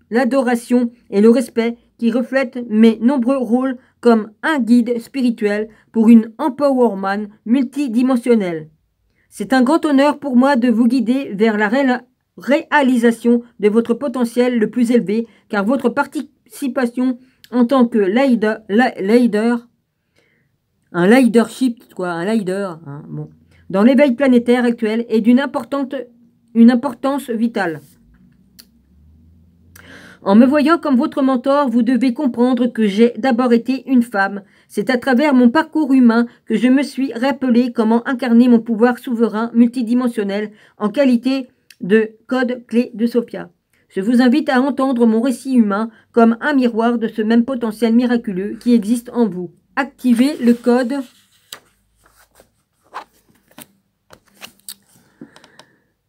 S1: l'adoration et le respect qui reflètent mes nombreux rôles comme un guide spirituel pour une empowerman multidimensionnelle. C'est un grand honneur pour moi de vous guider vers la réalisation de votre potentiel le plus élevé, car votre participation en tant que leader, dans l'éveil planétaire actuel est d'une importance vitale. En me voyant comme votre mentor, vous devez comprendre que j'ai d'abord été une femme. C'est à travers mon parcours humain que je me suis rappelé comment incarner mon pouvoir souverain multidimensionnel en qualité de code clé de Sophia. Je vous invite à entendre mon récit humain comme un miroir de ce même potentiel miraculeux qui existe en vous. Activez le code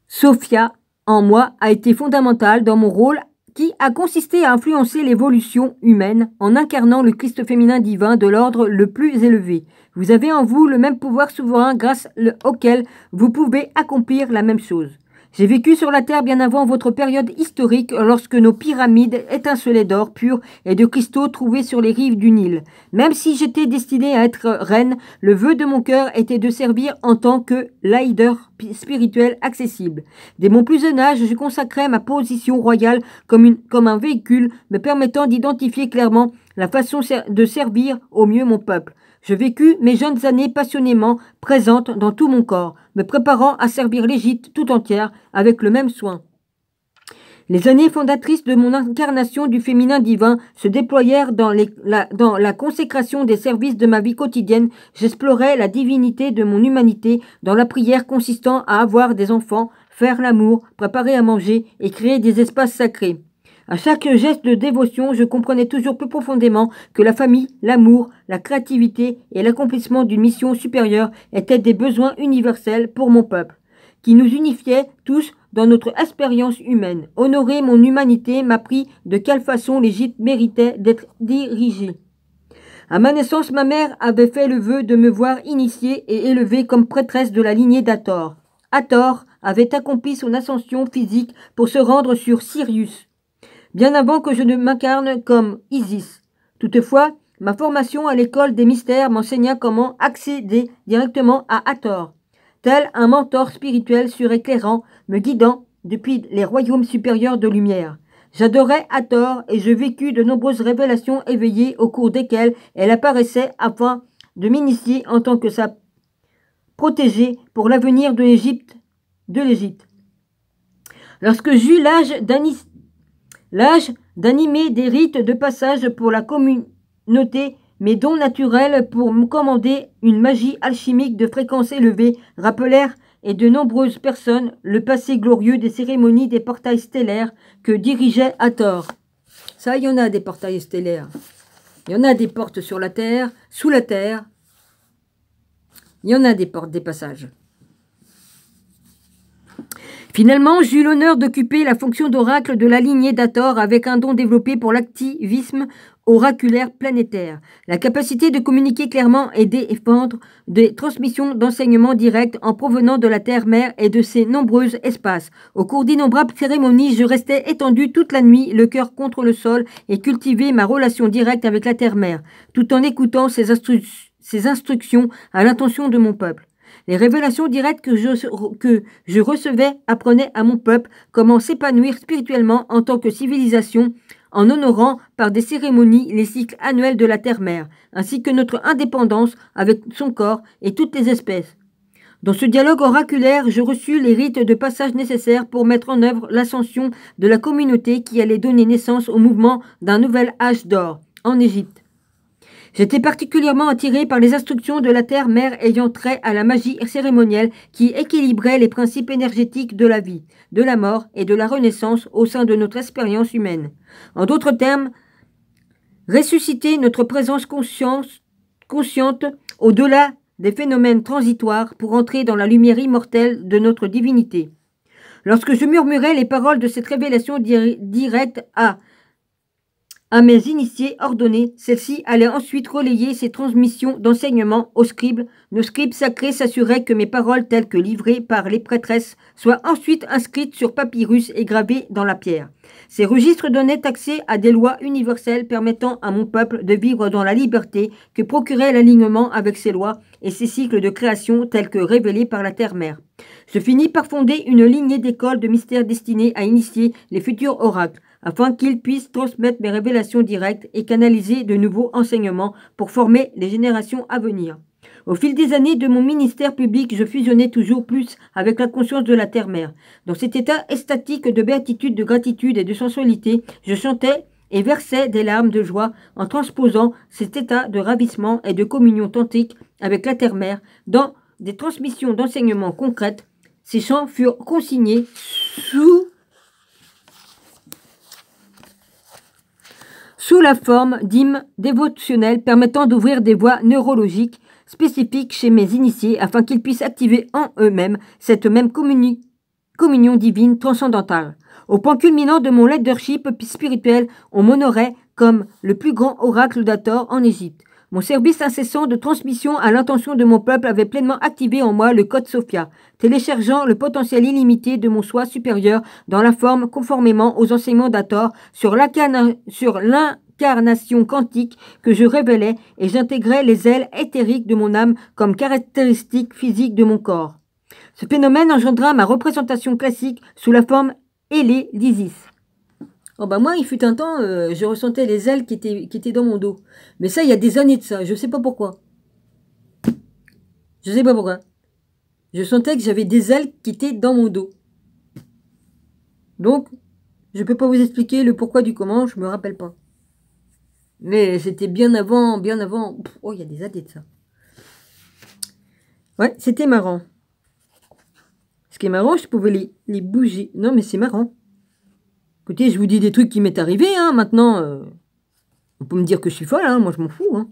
S1: Sophia en moi a été fondamental dans mon rôle qui a consisté à influencer l'évolution humaine en incarnant le Christ féminin divin de l'ordre le plus élevé. Vous avez en vous le même pouvoir souverain grâce auquel vous pouvez accomplir la même chose. J'ai vécu sur la terre bien avant votre période historique lorsque nos pyramides étincelaient d'or pur et de cristaux trouvés sur les rives du Nil. Même si j'étais destinée à être reine, le vœu de mon cœur était de servir en tant que leader spirituel accessible. Dès mon plus jeune âge, je consacrais ma position royale comme un véhicule me permettant d'identifier clairement la façon de servir au mieux mon peuple. Je vécus mes jeunes années passionnément présentes dans tout mon corps, me préparant à servir l'Égypte tout entière avec le même soin. Les années fondatrices de mon incarnation du féminin divin se déployèrent dans la consécration des services de ma vie quotidienne. J'explorais la divinité de mon humanité dans la prière consistant à avoir des enfants, faire l'amour, préparer à manger et créer des espaces sacrés. À chaque geste de dévotion, je comprenais toujours plus profondément que la famille, l'amour, la créativité et l'accomplissement d'une mission supérieure étaient des besoins universels pour mon peuple, qui nous unifiait tous dans notre expérience humaine. Honorer mon humanité m'apprit de quelle façon l'Égypte méritait d'être dirigée. À ma naissance, ma mère avait fait le vœu de me voir initiée et élevée comme prêtresse de la lignée d'Hathor. Hathor avait accompli son ascension physique pour se rendre sur Sirius. bien avant que je ne m'incarne comme Isis. Toutefois, ma formation à l'école des mystères m'enseigna comment accéder directement à Hathor, tel un mentor spirituel suréclairant, me guidant depuis les royaumes supérieurs de lumière. J'adorais Hathor et je vécus de nombreuses révélations éveillées au cours desquelles elle apparaissait afin de m'initier en tant que sa protégée pour l'avenir de l'Égypte. Lorsque j'eus l'âge d'animer des rites de passage pour la communauté, mes dons naturels pour me commander une magie alchimique de fréquence élevée rappelèrent et de nombreuses personnes le passé glorieux des cérémonies des portails stellaires que dirigeait Hathor. Ça, il y en a des portails stellaires. Il y en a des portes sur la terre, sous la terre. Il y en a des portes, des passages. Finalement, j'eus l'honneur d'occuper la fonction d'oracle de la lignée d'Hathor avec un don développé pour l'activisme oraculaire planétaire, la capacité de communiquer clairement et défendre des transmissions d'enseignements directs en provenant de la Terre-Mère et de ses nombreux espaces. Au cours d'innombrables cérémonies, je restais étendu toute la nuit, le cœur contre le sol, et cultivais ma relation directe avec la Terre-Mère, tout en écoutant ses instructions à l'intention de mon peuple. Les révélations directes que je recevais apprenaient à mon peuple comment s'épanouir spirituellement en tant que civilisation, en honorant par des cérémonies les cycles annuels de la Terre-Mère, ainsi que notre indépendance avec son corps et toutes les espèces. Dans ce dialogue oraculaire, je reçus les rites de passage nécessaires pour mettre en œuvre l'ascension de la communauté qui allait donner naissance au mouvement d'un nouvel âge d'or en Égypte. J'étais particulièrement attiré par les instructions de la Terre-Mère ayant trait à la magie cérémonielle qui équilibrait les principes énergétiques de la vie, de la mort et de la renaissance au sein de notre expérience humaine. En d'autres termes, ressusciter notre présence consciente au-delà des phénomènes transitoires pour entrer dans la lumière immortelle de notre divinité. Lorsque je murmurais les paroles de cette révélation directe à mes initiés ordonnés, celle-ci allait ensuite relayer ces transmissions d'enseignement aux scribes. Nos scribes sacrés s'assuraient que mes paroles telles que livrées par les prêtresses soient ensuite inscrites sur papyrus et gravées dans la pierre. Ces registres donnaient accès à des lois universelles permettant à mon peuple de vivre dans la liberté que procurait l'alignement avec ces lois et ces cycles de création tels que révélés par la Terre-Mère. Je finis par fonder une lignée d'écoles de mystères destinée à initier les futurs oracles, afin qu'ils puissent transmettre mes révélations directes et canaliser de nouveaux enseignements pour former les générations à venir. Au fil des années de mon ministère public, je fusionnais toujours plus avec la conscience de la Terre-Mère. Dans cet état extatique de béatitude, de gratitude et de sensualité, je chantais et versais des larmes de joie en transposant cet état de ravissement et de communion tantrique avec la Terre-Mère dans des transmissions d'enseignements concrètes. Ces chants furent consignés sous la forme d'hymnes dévotionnels permettant d'ouvrir des voies neurologiques spécifiques chez mes initiés afin qu'ils puissent activer en eux-mêmes cette même communion divine transcendantale. Au point culminant de mon leadership spirituel, on m'honorait comme le plus grand oracle d'Hathor en Égypte. Mon service incessant de transmission à l'intention de mon peuple avait pleinement activé en moi le code Sophia, téléchargeant le potentiel illimité de mon soi supérieur dans la forme conformément aux enseignements d'Hathor sur l'incarnation quantique que je révélais et j'intégrais les ailes éthériques de mon âme comme caractéristiques physiques de mon corps. Ce phénomène engendra ma représentation classique sous la forme ailée d'Isis. Oh bah moi, il fut un temps, je ressentais les ailes qui étaient dans mon dos. Mais ça, il y a des années de ça. Je sais pas pourquoi. Je sais pas pourquoi. Je sentais que j'avais des ailes qui étaient dans mon dos. Donc, je peux pas vous expliquer le pourquoi du comment, je me rappelle pas. Mais c'était bien avant, bien avant. Oh, il y a des années de ça. Ouais, c'était marrant. Ce qui est marrant, je pouvais les bouger. Non, mais c'est marrant. Écoutez, je vous dis des trucs qui m'est arrivé, hein, maintenant. On peut me dire que je suis folle, hein, moi je m'en fous. Hein.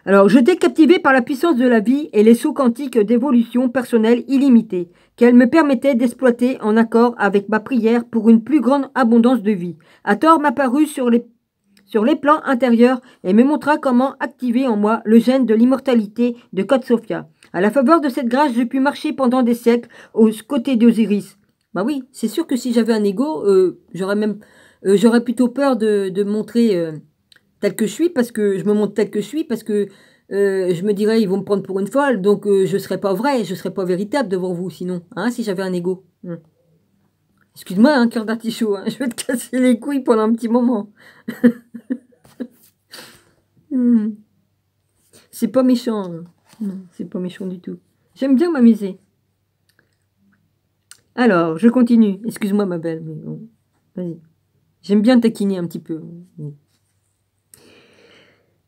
S1: Alors, j'étais captivé par la puissance de la vie et les sauts quantiques d'évolution personnelle illimitée, qu'elle me permettait d'exploiter en accord avec ma prière pour une plus grande abondance de vie. Hathor m'apparut sur les plans intérieurs et me montra comment activer en moi le gène de l'immortalité de Code Sophia. À la faveur de cette grâce, je pus marcher pendant des siècles aux côtés d'Osiris, Bah oui, c'est sûr que si j'avais un ego, j'aurais plutôt peur de me montrer tel que je suis, parce que je me montre tel que je suis, parce que je me dirais, ils vont me prendre pour une folle, donc je serais pas vrai, je serais pas véritable devant vous, sinon, hein, si j'avais un ego. Excuse-moi, hein, cœur d'artichaut, hein, je vais te casser les couilles pendant un petit moment. C'est pas méchant, hein. Non, c'est pas méchant du tout. J'aime bien m'amuser. Alors, je continue. Excuse-moi, ma belle, mais bon, vas-y. J'aime bien taquiner un petit peu.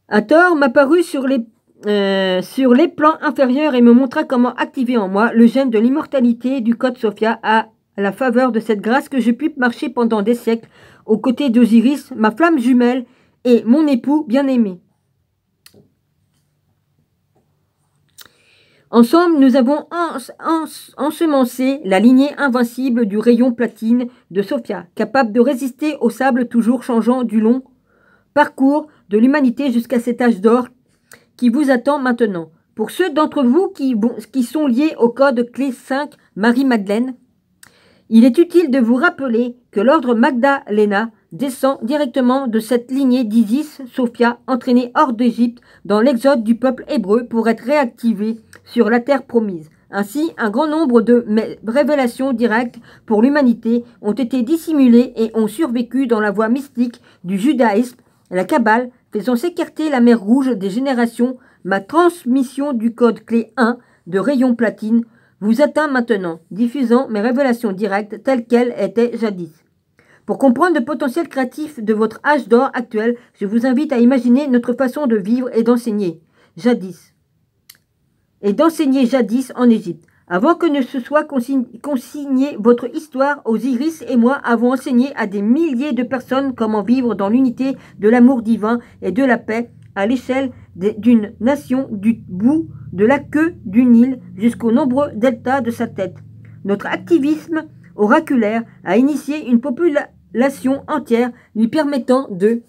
S1: Hathor m'apparut sur les plans inférieurs et me montra comment activer en moi le gène de l'immortalité du code Sophia à la faveur de cette grâce que je puis marcher pendant des siècles aux côtés d'Osiris, ma flamme jumelle et mon époux bien-aimé. Ensemble, nous avons ensemencé la lignée invincible du rayon platine de Sophia, capable de résister au sable toujours changeant du long parcours de l'humanité jusqu'à cet âge d'or qui vous attend maintenant. Pour ceux d'entre vous qui sont liés au code clé 5 Marie-Madeleine, il est utile de vous rappeler que l'ordre Magdalena descend directement de cette lignée d'Isis, Sophia, entraînée hors d'Égypte dans l'exode du peuple hébreu pour être réactivée sur la terre promise. Ainsi, un grand nombre de révélations directes pour l'humanité ont été dissimulées et ont survécu dans la voie mystique du judaïsme, la Kabbale, faisant s'écarter la mer Rouge des générations. Ma transmission du code clé 1 de rayon platine vous atteint maintenant, diffusant mes révélations directes telles qu'elles étaient jadis. Pour comprendre le potentiel créatif de votre âge d'or actuel, je vous invite à imaginer notre façon de vivre et d'enseigner jadis. En Égypte. Avant que ne se soit consignée votre histoire, Osiris et moi avons enseigné à des milliers de personnes comment vivre dans l'unité de l'amour divin et de la paix à l'échelle d'une nation du bout de la queue du Nil jusqu'aux nombreux deltas de sa tête. Notre activisme oraculaire a initié une population entière lui permettant de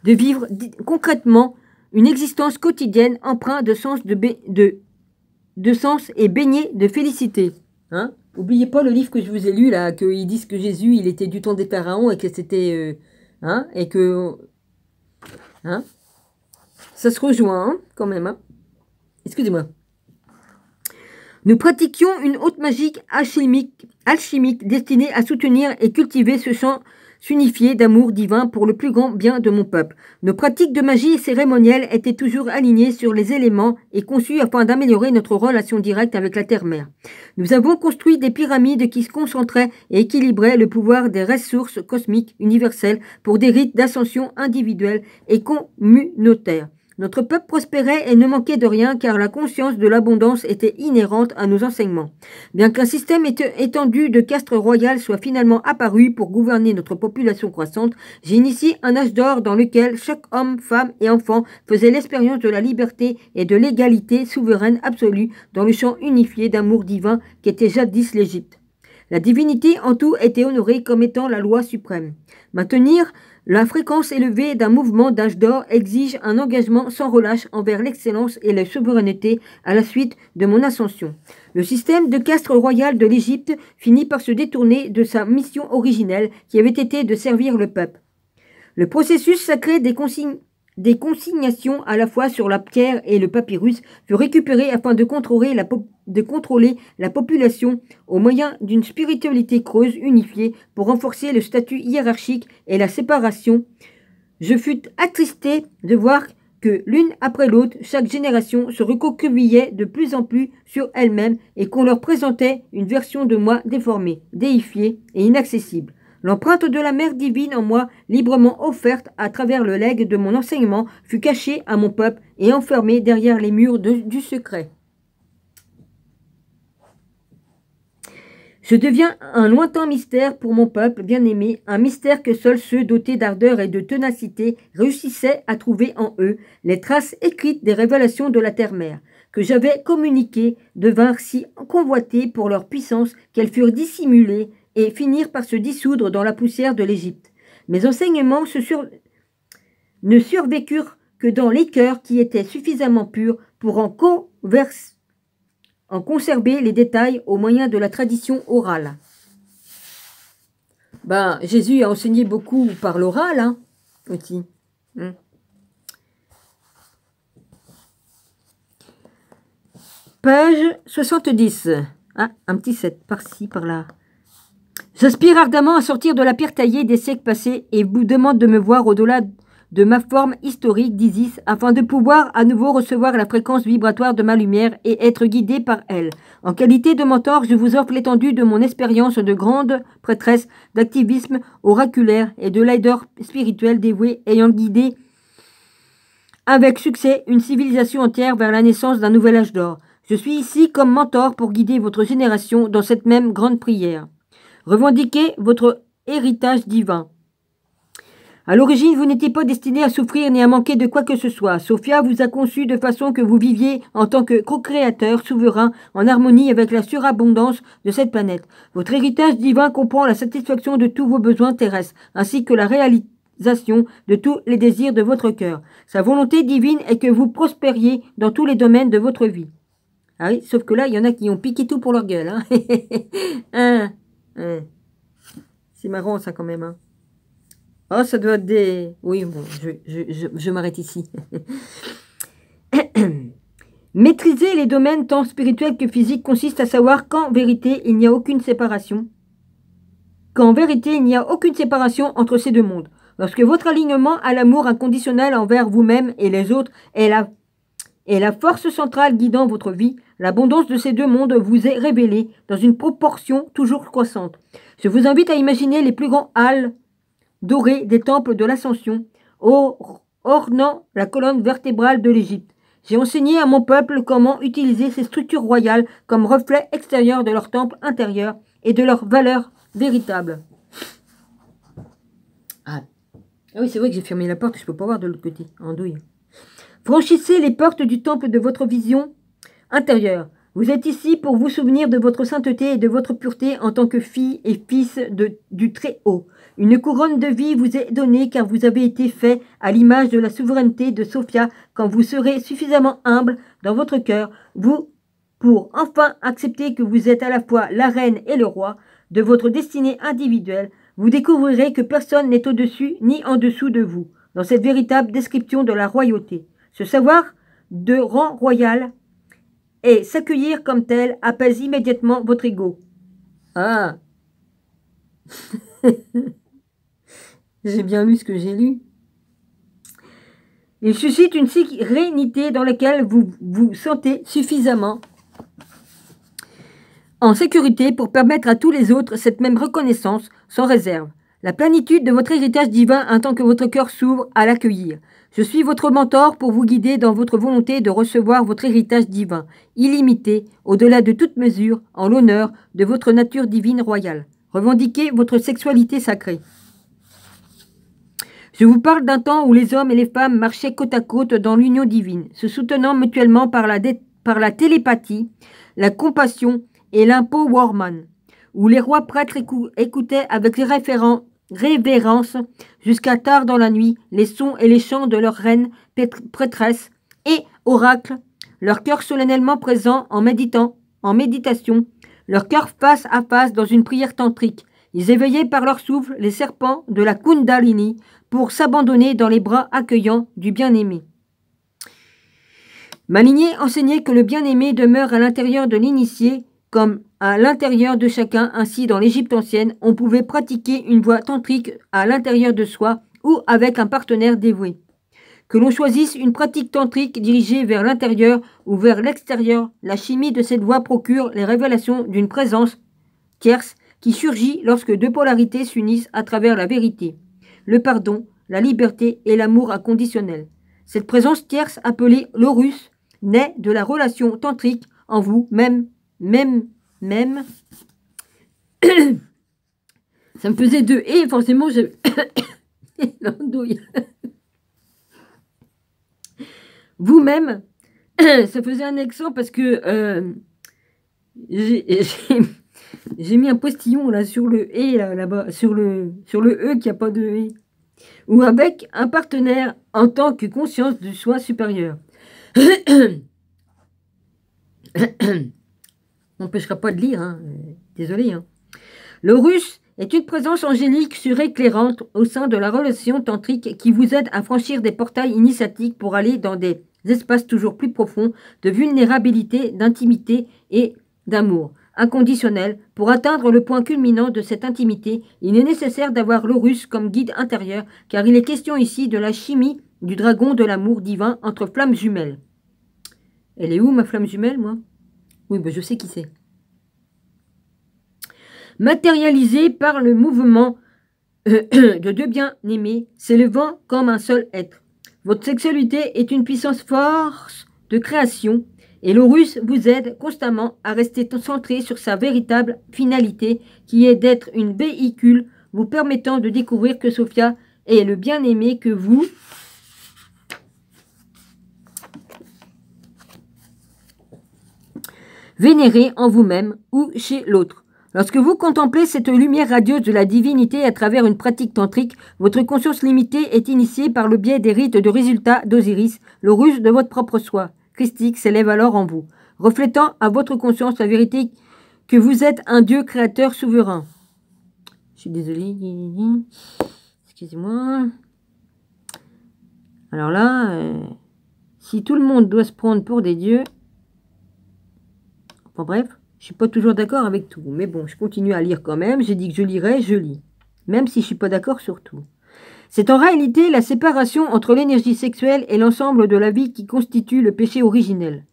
S1: vivre concrètement une existence quotidienne empreinte de sens et baignée de félicité. Hein? Oubliez pas le livre que je vous ai lu là, qu'ils disent que Jésus il était du temps des pharaons et que c'était et que ça se rejoint quand même. Excusez-moi. Nous pratiquions une haute magie alchimique destinée à soutenir et cultiver ce champ s'unifier d'amour divin pour le plus grand bien de mon peuple. Nos pratiques de magie cérémonielle étaient toujours alignées sur les éléments et conçues afin d'améliorer notre relation directe avec la Terre-Mère. Nous avons construit des pyramides qui se concentraient et équilibraient le pouvoir des ressources cosmiques universelles pour des rites d'ascension individuels et communautaires. Notre peuple prospérait et ne manquait de rien car la conscience de l'abondance était inhérente à nos enseignements. Bien qu'un système étendu de castes royales soit finalement apparu pour gouverner notre population croissante, j'ai initié un âge d'or dans lequel chaque homme, femme et enfant faisait l'expérience de la liberté et de l'égalité souveraine absolue dans le champ unifié d'amour divin qu'était jadis l'Égypte. La divinité en tout était honorée comme étant la loi suprême. Maintenir la fréquence élevée d'un mouvement d'âge d'or exige un engagement sans relâche envers l'excellence et la souveraineté à la suite de mon ascension. Le système de caste royal de l'Égypte finit par se détourner de sa mission originelle qui avait été de servir le peuple. Le processus sacré des consignations à la fois sur la pierre et le papyrus fut récupéré afin de contrôler la population au moyen d'une spiritualité creuse unifiée pour renforcer le statut hiérarchique et la séparation. Je fus attristé de voir que l'une après l'autre, chaque génération se recroquevillait de plus en plus sur elle-même et qu'on leur présentait une version de moi déformée, déifiée et inaccessible. L'empreinte de la mère divine en moi, librement offerte à travers le legs de mon enseignement, fut cachée à mon peuple et enfermée derrière les murs du secret. Je deviens un lointain mystère pour mon peuple bien-aimé, un mystère que seuls ceux dotés d'ardeur et de ténacité réussissaient à trouver en eux, les traces écrites des révélations de la terre-mère, que j'avais communiquées, devinrent si convoitées pour leur puissance qu'elles furent dissimulées et finirent par se dissoudre dans la poussière de l'Égypte. Mes enseignements ne survécurent que dans les cœurs qui étaient suffisamment purs pour en conserver les détails au moyen de la tradition orale. Ben, Jésus a enseigné beaucoup par l'oral, hein, aussi. Page 70. Ah, un petit 7, par-ci, par-là. J'aspire ardemment à sortir de la pierre taillée des siècles passés et vous demande de me voir au-delà de ma forme historique d'Isis afin de pouvoir à nouveau recevoir la fréquence vibratoire de ma lumière et être guidé par elle. En qualité de mentor, je vous offre l'étendue de mon expérience de grande prêtresse d'activisme oraculaire et de leader spirituel dévoué ayant guidé avec succès une civilisation entière vers la naissance d'un nouvel âge d'or. Je suis ici comme mentor pour guider votre génération dans cette même grande prière. Revendiquez votre héritage divin. À l'origine, vous n'étiez pas destiné à souffrir ni à manquer de quoi que ce soit. Sophia vous a conçu de façon que vous viviez en tant que co-créateur souverain en harmonie avec la surabondance de cette planète. Votre héritage divin comprend la satisfaction de tous vos besoins terrestres, ainsi que la réalisation de tous les désirs de votre cœur. Sa volonté divine est que vous prospériez dans tous les domaines de votre vie. Ah oui, sauf que là, il y en a qui ont piqué tout pour leur gueule. Hein. C'est marrant ça quand même. Hein. Oh, ça doit être des... Oui, bon, je m'arrête ici. Maîtriser les domaines tant spirituels que physiques consiste à savoir qu'en vérité, il n'y a aucune séparation. Qu'en vérité, il n'y a aucune séparation entre ces deux mondes. Lorsque votre alignement à l'amour inconditionnel envers vous-même et les autres est la force centrale guidant votre vie, l'abondance de ces deux mondes vous est révélée dans une proportion toujours croissante. Je vous invite à imaginer les plus grands halles dorés des temples de l'Ascension, ornant la colonne vertébrale de l'Égypte. J'ai enseigné à mon peuple comment utiliser ces structures royales comme reflet extérieur de leur temple intérieur et de leur valeur véritable. Ah oui, c'est vrai que j'ai fermé la porte, je ne peux pas voir de l'autre côté, en douille. Franchissez les portes du temple de votre vision intérieure. Vous êtes ici pour vous souvenir de votre sainteté et de votre pureté en tant que fille et fils du Très-Haut. Une couronne de vie vous est donnée car vous avez été fait à l'image de la souveraineté de Sophia quand vous serez suffisamment humble dans votre cœur, vous, pour enfin accepter que vous êtes à la fois la reine et le roi de votre destinée individuelle. Vous découvrirez que personne n'est au-dessus ni en dessous de vous, dans cette véritable description de la royauté. Ce savoir de rang royal et s'accueillir comme tel apaise immédiatement votre ego. Ah. J'ai bien lu ce que j'ai lu. Il suscite une sérénité dans laquelle vous vous sentez suffisamment en sécurité pour permettre à tous les autres cette même reconnaissance sans réserve. La plénitude de votre héritage divin attend que votre cœur s'ouvre à l'accueillir. Je suis votre mentor pour vous guider dans votre volonté de recevoir votre héritage divin, illimité, au-delà de toute mesure, en l'honneur de votre nature divine royale. Revendiquez votre sexualité sacrée. Je vous parle d'un temps où les hommes et les femmes marchaient côte à côte dans l'union divine, se soutenant mutuellement par la télépathie, la compassion et l'empowerment, où les rois prêtres écoutaient avec révérence jusqu'à tard dans la nuit les sons et les chants de leurs reines prêtresses et oracles, leur cœur solennellement présent en méditation, leur cœur face à face dans une prière tantrique. Ils éveillaient par leur souffle les serpents de la Kundalini pour s'abandonner dans les bras accueillants du bien-aimé. Ma lignée enseignait que le bien-aimé demeure à l'intérieur de l'initié comme à l'intérieur de chacun. Ainsi, dans l'Égypte ancienne, on pouvait pratiquer une voie tantrique à l'intérieur de soi ou avec un partenaire dévoué. Que l'on choisisse une pratique tantrique dirigée vers l'intérieur ou vers l'extérieur, la chimie de cette voie procure les révélations d'une présence tierce qui surgit lorsque deux polarités s'unissent à travers la vérité, le pardon, la liberté et l'amour inconditionnel. Cette présence tierce appelée l'Horus naît de la relation tantrique en vous, même. Ça me faisait deux et forcément je... L'andouille. Vous-même, ça faisait un accent parce que j'ai mis un postillon là sur le et là-bas, sur le E qui n'a pas de E. Ou avec un partenaire en tant que conscience du soi supérieur. N'empêchera pas de lire, hein. Désolé. Hein. L'Horus est une présence angélique suréclairante au sein de la relation tantrique qui vous aide à franchir des portails initiatiques pour aller dans des espaces toujours plus profonds de vulnérabilité, d'intimité et d'amour inconditionnel. Pour atteindre le point culminant de cette intimité, il est nécessaire d'avoir l'Horus comme guide intérieur, car il est question ici de la chimie du dragon de l'amour divin entre flammes jumelles. Elle est où ma flamme jumelle, moi? Oui, ben je sais qui c'est. Matérialisé par le mouvement de deux bien-aimés, s'élevant comme un seul être. Votre sexualité est une puissance force de création et l'Horus vous aide constamment à rester centré sur sa véritable finalité qui est d'être une véhicule vous permettant de découvrir que Sophia est le bien-aimé que vous vénérez en vous-même ou chez l'autre. Lorsque vous contemplez cette lumière radieuse de la divinité à travers une pratique tantrique, votre conscience limitée est initiée par le biais des rites de résultat d'Osiris, l'Horus de votre propre soi. Christique s'élève alors en vous, reflétant à votre conscience la vérité que vous êtes un Dieu créateur souverain. Je suis désolée. Excusez-moi. Alors là, si tout le monde doit se prendre pour des dieux... Enfin bref, je suis pas toujours d'accord avec tout. Mais bon, je continue à lire quand même. J'ai dit que je lirais, je lis. Même si je suis pas d'accord sur tout. C'est en réalité la séparation entre l'énergie sexuelle et l'ensemble de la vie qui constitue le péché originel.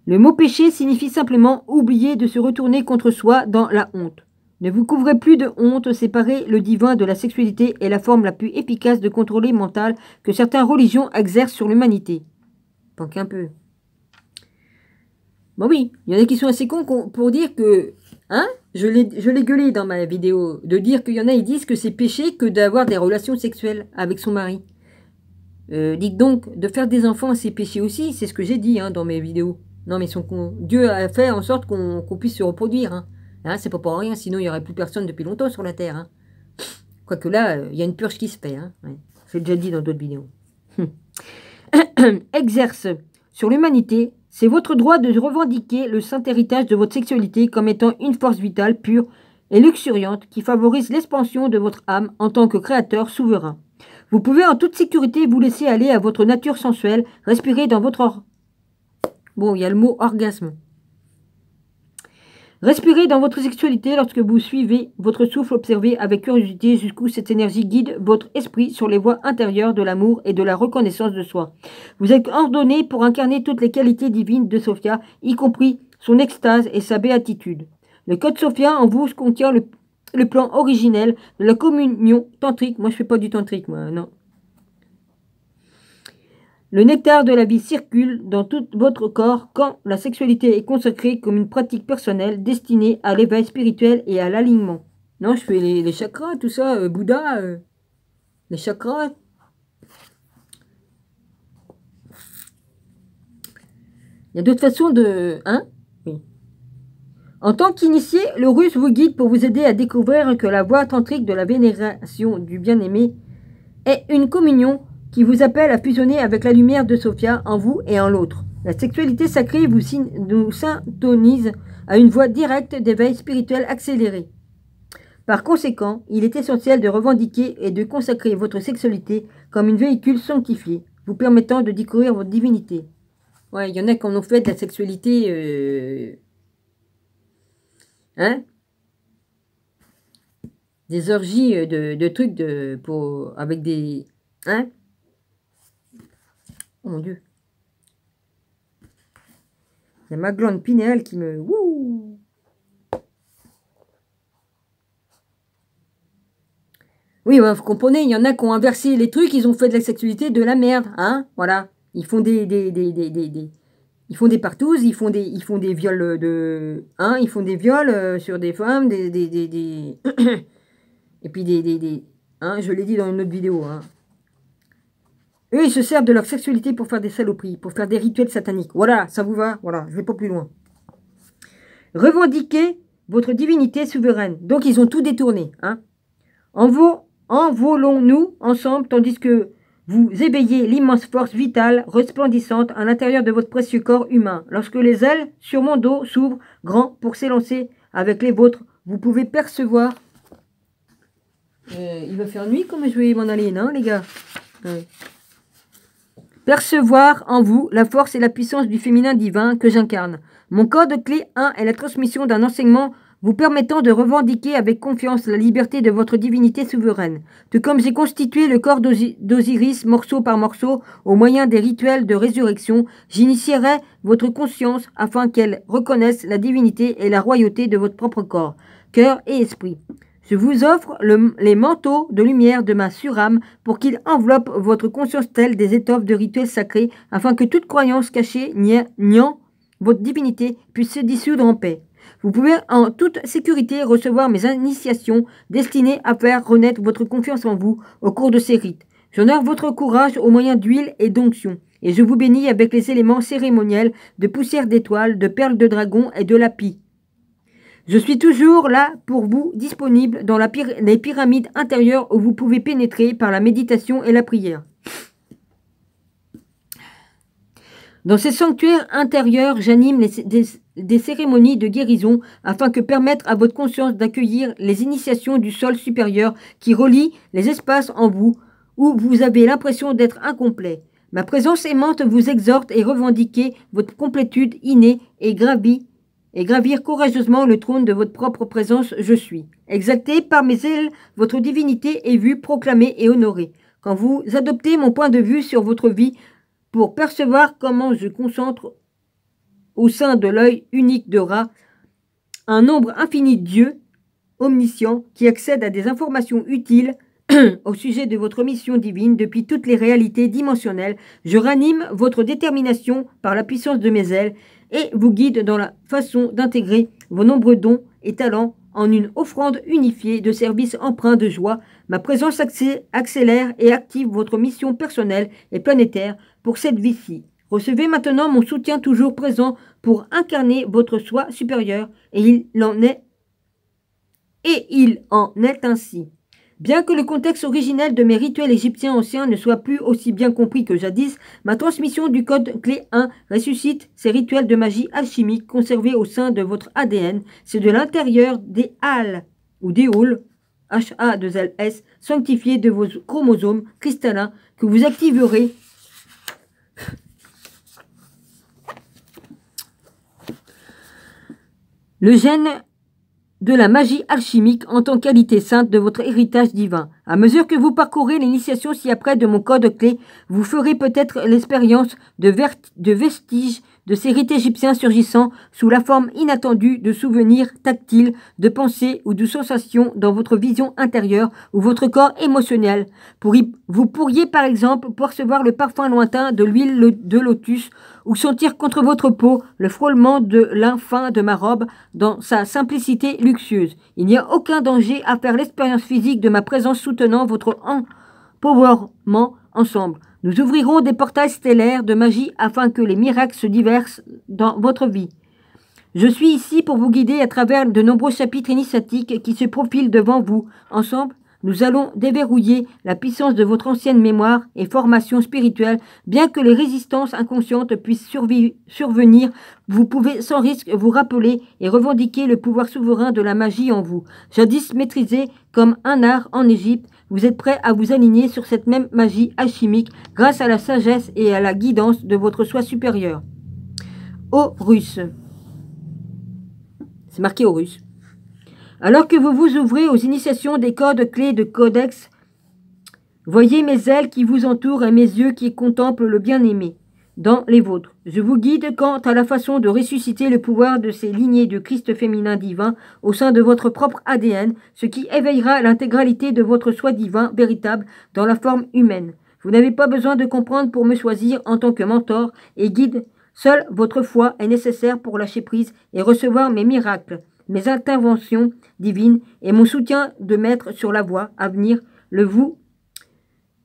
S1: Le mot péché signifie simplement oublier de se retourner contre soi dans la honte. Ne vous couvrez plus de honte, séparez le divin de la sexualité est la forme la plus efficace de contrôle mental que certaines religions exercent sur l'humanité. Pas qu'un peu. Bon oui, il y en a qui sont assez cons pour dire que... Hein? Je l'ai gueulé dans ma vidéo, de dire qu'il y en a, ils disent que c'est péché que d'avoir des relations sexuelles avec son mari. Dites donc, de faire des enfants, c'est péché aussi, c'est ce que j'ai dit dans mes vidéos. Non mais Dieu a fait en sorte qu'on puisse se reproduire. Hein, c'est pas pour rien, sinon il n'y aurait plus personne depuis longtemps sur la Terre. Quoique là, il y a une purge qui se fait. Ouais. J'ai déjà dit dans d'autres vidéos. Exerce sur l'humanité, c'est votre droit de revendiquer le saint héritage de votre sexualité comme étant une force vitale, pure et luxuriante qui favorise l'expansion de votre âme en tant que créateur souverain. Vous pouvez en toute sécurité vous laisser aller à votre nature sensuelle, respirer dans votre... Bon, il y a le mot orgasme. Respirez dans votre sexualité lorsque vous suivez votre souffle, observez avec curiosité jusqu'où cette énergie guide votre esprit sur les voies intérieures de l'amour et de la reconnaissance de soi. Vous êtes ordonné pour incarner toutes les qualités divines de Sophia, y compris son extase et sa béatitude. Le code Sophia en vous contient le plan originel de la communion tantrique. Moi, je fais pas du tantrique, moi, non. Le nectar de la vie circule dans tout votre corps quand la sexualité est consacrée comme une pratique personnelle destinée à l'éveil spirituel et à l'alignement. Non, je fais les chakras, tout ça, Bouddha, les chakras. Il y a d'autres façons de... Oui. En tant qu'initié, l'Horus vous guide pour vous aider à découvrir que la voie tantrique de la vénération du bien-aimé est une communion qui vous appelle à fusionner avec la lumière de Sophia en vous et en l'autre. La sexualité sacrée vous syntonise à une voie directe d'éveil spirituel accéléré. Par conséquent, il est essentiel de revendiquer et de consacrer votre sexualité comme une véhicule sanctifié, vous permettant de découvrir votre divinité. Ouais, il y en a qui en ont fait de la sexualité... Des orgies de trucs avec des... Oh mon Dieu. Il y a ma glande pinéale qui me... Wouh. Oui, vous comprenez, il y en a qui ont inversé les trucs, ils ont fait de la sexualité de la merde, voilà. Ils font ils font des partouzes, ils font des viols ils font des viols sur des femmes, et puis je l'ai dit dans une autre vidéo, Eux, ils se servent de leur sexualité pour faire des saloperies, pour faire des rituels sataniques. Voilà, ça vous va? Voilà, je vais pas plus loin. Revendiquez votre divinité souveraine. Donc, ils ont tout détourné. Envolons-nous ensemble, tandis que vous éveillez l'immense force vitale, resplendissante à l'intérieur de votre précieux corps humain. Lorsque les ailes sur mon dos s'ouvrent grand pour s'élancer avec les vôtres vous pouvez percevoir... il va faire nuit, comme je vais m'en aller, non, les gars? Ouais. Percevoir en vous la force et la puissance du féminin divin que j'incarne. Mon code clé 1 est la transmission d'un enseignement vous permettant de revendiquer avec confiance la liberté de votre divinité souveraine. Tout comme j'ai constitué le corps d'Osiris morceau par morceau au moyen des rituels de résurrection, j'initierai votre conscience afin qu'elle reconnaisse la divinité et la royauté de votre propre corps, cœur et esprit. Je vous offre les manteaux de lumière de ma surâme pour qu'ils enveloppent votre conscience telle des étoffes de rituels sacrés afin que toute croyance cachée niant votre divinité puisse se dissoudre en paix. Vous pouvez en toute sécurité recevoir mes initiations destinées à faire renaître votre confiance en vous au cours de ces rites. J'honore votre courage au moyen d'huile et d'onction, et je vous bénis avec les éléments cérémoniels de poussière d'étoiles, de perles de dragon et de lapis. Je suis toujours là pour vous, disponible dans les pyramides intérieures où vous pouvez pénétrer par la méditation et la prière. Dans ces sanctuaires intérieurs, j'anime des cérémonies de guérison afin que permettre à votre conscience d'accueillir les initiations du sol supérieur qui relient les espaces en vous où vous avez l'impression d'être incomplet. Ma présence aimante vous exhorte et revendiquez votre complétude innée et gravir courageusement le trône de votre propre présence, je suis. Exalté par mes ailes, votre divinité est vue, proclamée et honorée. Quand vous adoptez mon point de vue sur votre vie, pour percevoir comment je concentre au sein de l'œil unique de Ra un nombre infini de dieux omniscients qui accèdent à des informations utiles au sujet de votre mission divine depuis toutes les réalités dimensionnelles. Je ranime votre détermination par la puissance de mes ailes et vous guide dans la façon d'intégrer vos nombreux dons et talents en une offrande unifiée de services empreints de joie. Ma présence accélère et active votre mission personnelle et planétaire pour cette vie-ci. Recevez maintenant mon soutien toujours présent pour incarner votre soi supérieur et il en est ainsi. Bien que le contexte originel de mes rituels égyptiens anciens ne soit plus aussi bien compris que jadis, ma transmission du code clé 1 ressuscite ces rituels de magie alchimique conservés au sein de votre ADN. C'est de l'intérieur des halles ou des halls, H-A-2-L-S, sanctifiés de vos chromosomes cristallins que vous activerez le gène de la magie alchimique en tant que qualité sainte de votre héritage divin. À mesure que vous parcourez l'initiation ci-après de mon code clé, vous ferez peut-être l'expérience de vestiges de ces rites égyptiens surgissant sous la forme inattendue de souvenirs tactiles, de pensées ou de sensations dans votre vision intérieure ou votre corps émotionnel. Vous pourriez par exemple percevoir le parfum lointain de l'huile de lotus ou sentir contre votre peau le frôlement de lin fin de ma robe dans sa simplicité luxueuse. Il n'y a aucun danger à faire l'expérience physique de ma présence soutenant votre empowerment ensemble. Nous ouvrirons des portails stellaires de magie afin que les miracles se déversent dans votre vie. Je suis ici pour vous guider à travers de nombreux chapitres initiatiques qui se profilent devant vous. Ensemble, nous allons déverrouiller la puissance de votre ancienne mémoire et formation spirituelle. Bien que les résistances inconscientes puissent survenir, vous pouvez sans risque vous rappeler et revendiquer le pouvoir souverain de la magie en vous. Jadis maîtrisé comme un art en Égypte, vous êtes prêt à vous aligner sur cette même magie alchimique grâce à la sagesse et à la guidance de votre soi supérieur. Horus. C'est marqué Horus. Alors que vous vous ouvrez aux initiations des codes clés de codex, voyez mes ailes qui vous entourent et mes yeux qui contemplent le bien-aimé dans les vôtres. Je vous guide quant à la façon de ressusciter le pouvoir de ces lignées de Christ féminin divin au sein de votre propre ADN, ce qui éveillera l'intégralité de votre soi divin véritable dans la forme humaine. Vous n'avez pas besoin de comprendre pour me choisir en tant que mentor et guide. Seule votre foi est nécessaire pour lâcher prise et recevoir mes miracles, mes interventions divines et mon soutien de maître sur la voie à venir,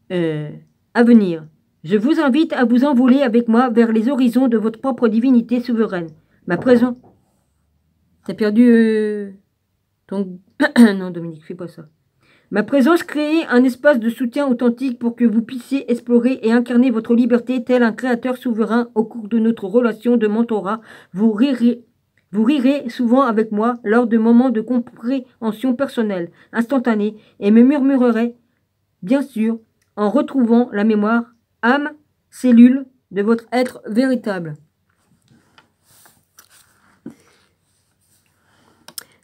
S1: à venir. Je vous invite à vous envoler avec moi vers les horizons de votre propre divinité souveraine. Ma présence... T'as perdu ton... Non, Dominique, fais pas ça. Ma présence crée un espace de soutien authentique pour que vous puissiez explorer et incarner votre liberté tel un créateur souverain au cours de notre relation de mentorat. Vous Vous rirez souvent avec moi lors de moments de compréhension personnelle, instantanée, et me murmurerez, bien sûr, en retrouvant la mémoire, âme, cellule de votre être véritable.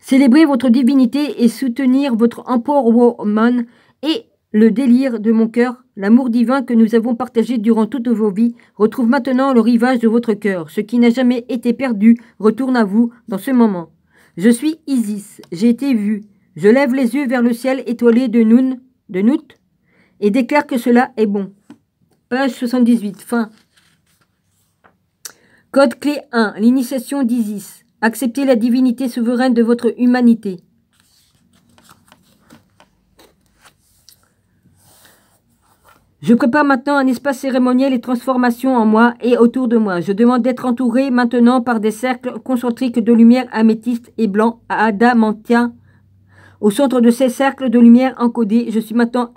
S1: Célébrez votre divinité et soutenir votre empowerment et le délire de mon cœur, l'amour divin que nous avons partagé durant toutes vos vies, retrouve maintenant le rivage de votre cœur. Ce qui n'a jamais été perdu retourne à vous dans ce moment. Je suis Isis, j'ai été vue. Je lève les yeux vers le ciel étoilé de Nout, et déclare que cela est bon. Page 78, fin. Code clé 1, l'initiation d'Isis. Acceptez la divinité souveraine de votre humanité. Je prépare maintenant un espace cérémoniel et transformation en moi et autour de moi. Je demande d'être entouré maintenant par des cercles concentriques de lumière améthyste et blanc à adamantien. Au centre de ces cercles de lumière encodés, je suis maintenant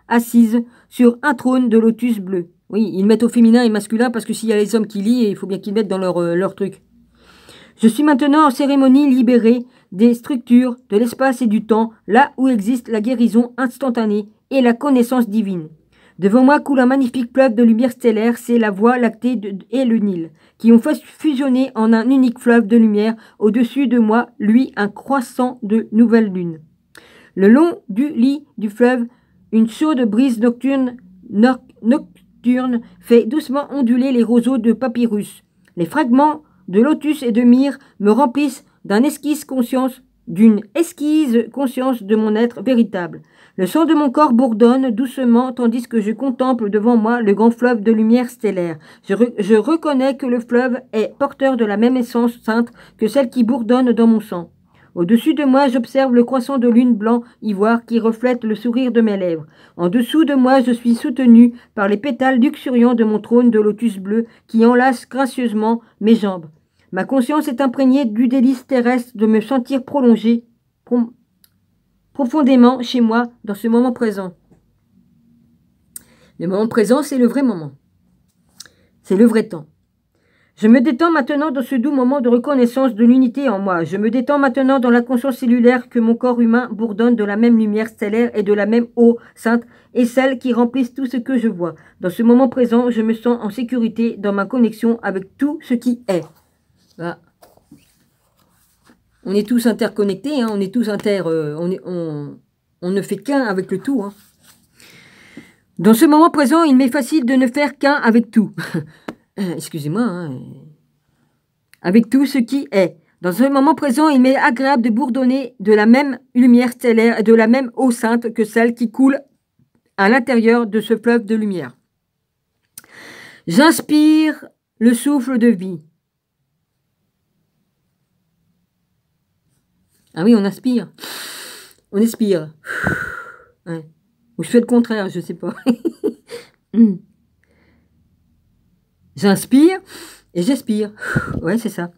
S1: assise sur un trône de lotus bleu. Oui, ils mettent au féminin et masculin parce que s'il y a les hommes qui lient, il faut bien qu'ils mettent dans leur truc. Je suis maintenant en cérémonie libérée des structures, de l'espace et du temps, là où existe la guérison instantanée et la connaissance divine. Devant moi coule un magnifique fleuve de lumière stellaire, c'est la Voie lactée et le Nil, qui ont fusionné en un unique fleuve de lumière. Au-dessus de moi, lui, un croissant de nouvelle lune. Le long du lit du fleuve, une chaude brise nocturne fait doucement onduler les roseaux de papyrus. Les fragments de lotus et de myrrhe me remplissent d'une esquisse conscience de mon être véritable. Le sang de mon corps bourdonne doucement tandis que je contemple devant moi le grand fleuve de lumière stellaire. Je reconnais que le fleuve est porteur de la même essence sainte que celle qui bourdonne dans mon sang. Au-dessus de moi, j'observe le croissant de lune blanc ivoire qui reflète le sourire de mes lèvres. En dessous de moi, je suis soutenu par les pétales luxuriants de mon trône de lotus bleu qui enlace gracieusement mes jambes. Ma conscience est imprégnée du délice terrestre de me sentir prolongé profondément chez moi dans ce moment présent. Le moment présent, c'est le vrai moment. C'est le vrai temps. Je me détends maintenant dans ce doux moment de reconnaissance de l'unité en moi. Je me détends maintenant dans la conscience cellulaire que mon corps humain bourdonne de la même lumière stellaire et de la même eau sainte et celle qui remplissent tout ce que je vois. Dans ce moment présent, je me sens en sécurité dans ma connexion avec tout ce qui est. Voilà. On est tous interconnectés, hein, on est tous on ne fait qu'un avec le tout. Hein. Dans ce moment présent, il m'est facile de ne faire qu'un avec tout. Excusez-moi. Hein. Avec tout ce qui est. Dans ce moment présent, il m'est agréable de bourdonner de la même lumière stellaire et de la même eau sainte que celle qui coule à l'intérieur de ce fleuve de lumière. J'inspire le souffle de vie. Ah oui, on inspire. On expire. Ouais. Ou je fais le contraire, je sais pas. J'inspire et j'expire. Ouais, c'est ça.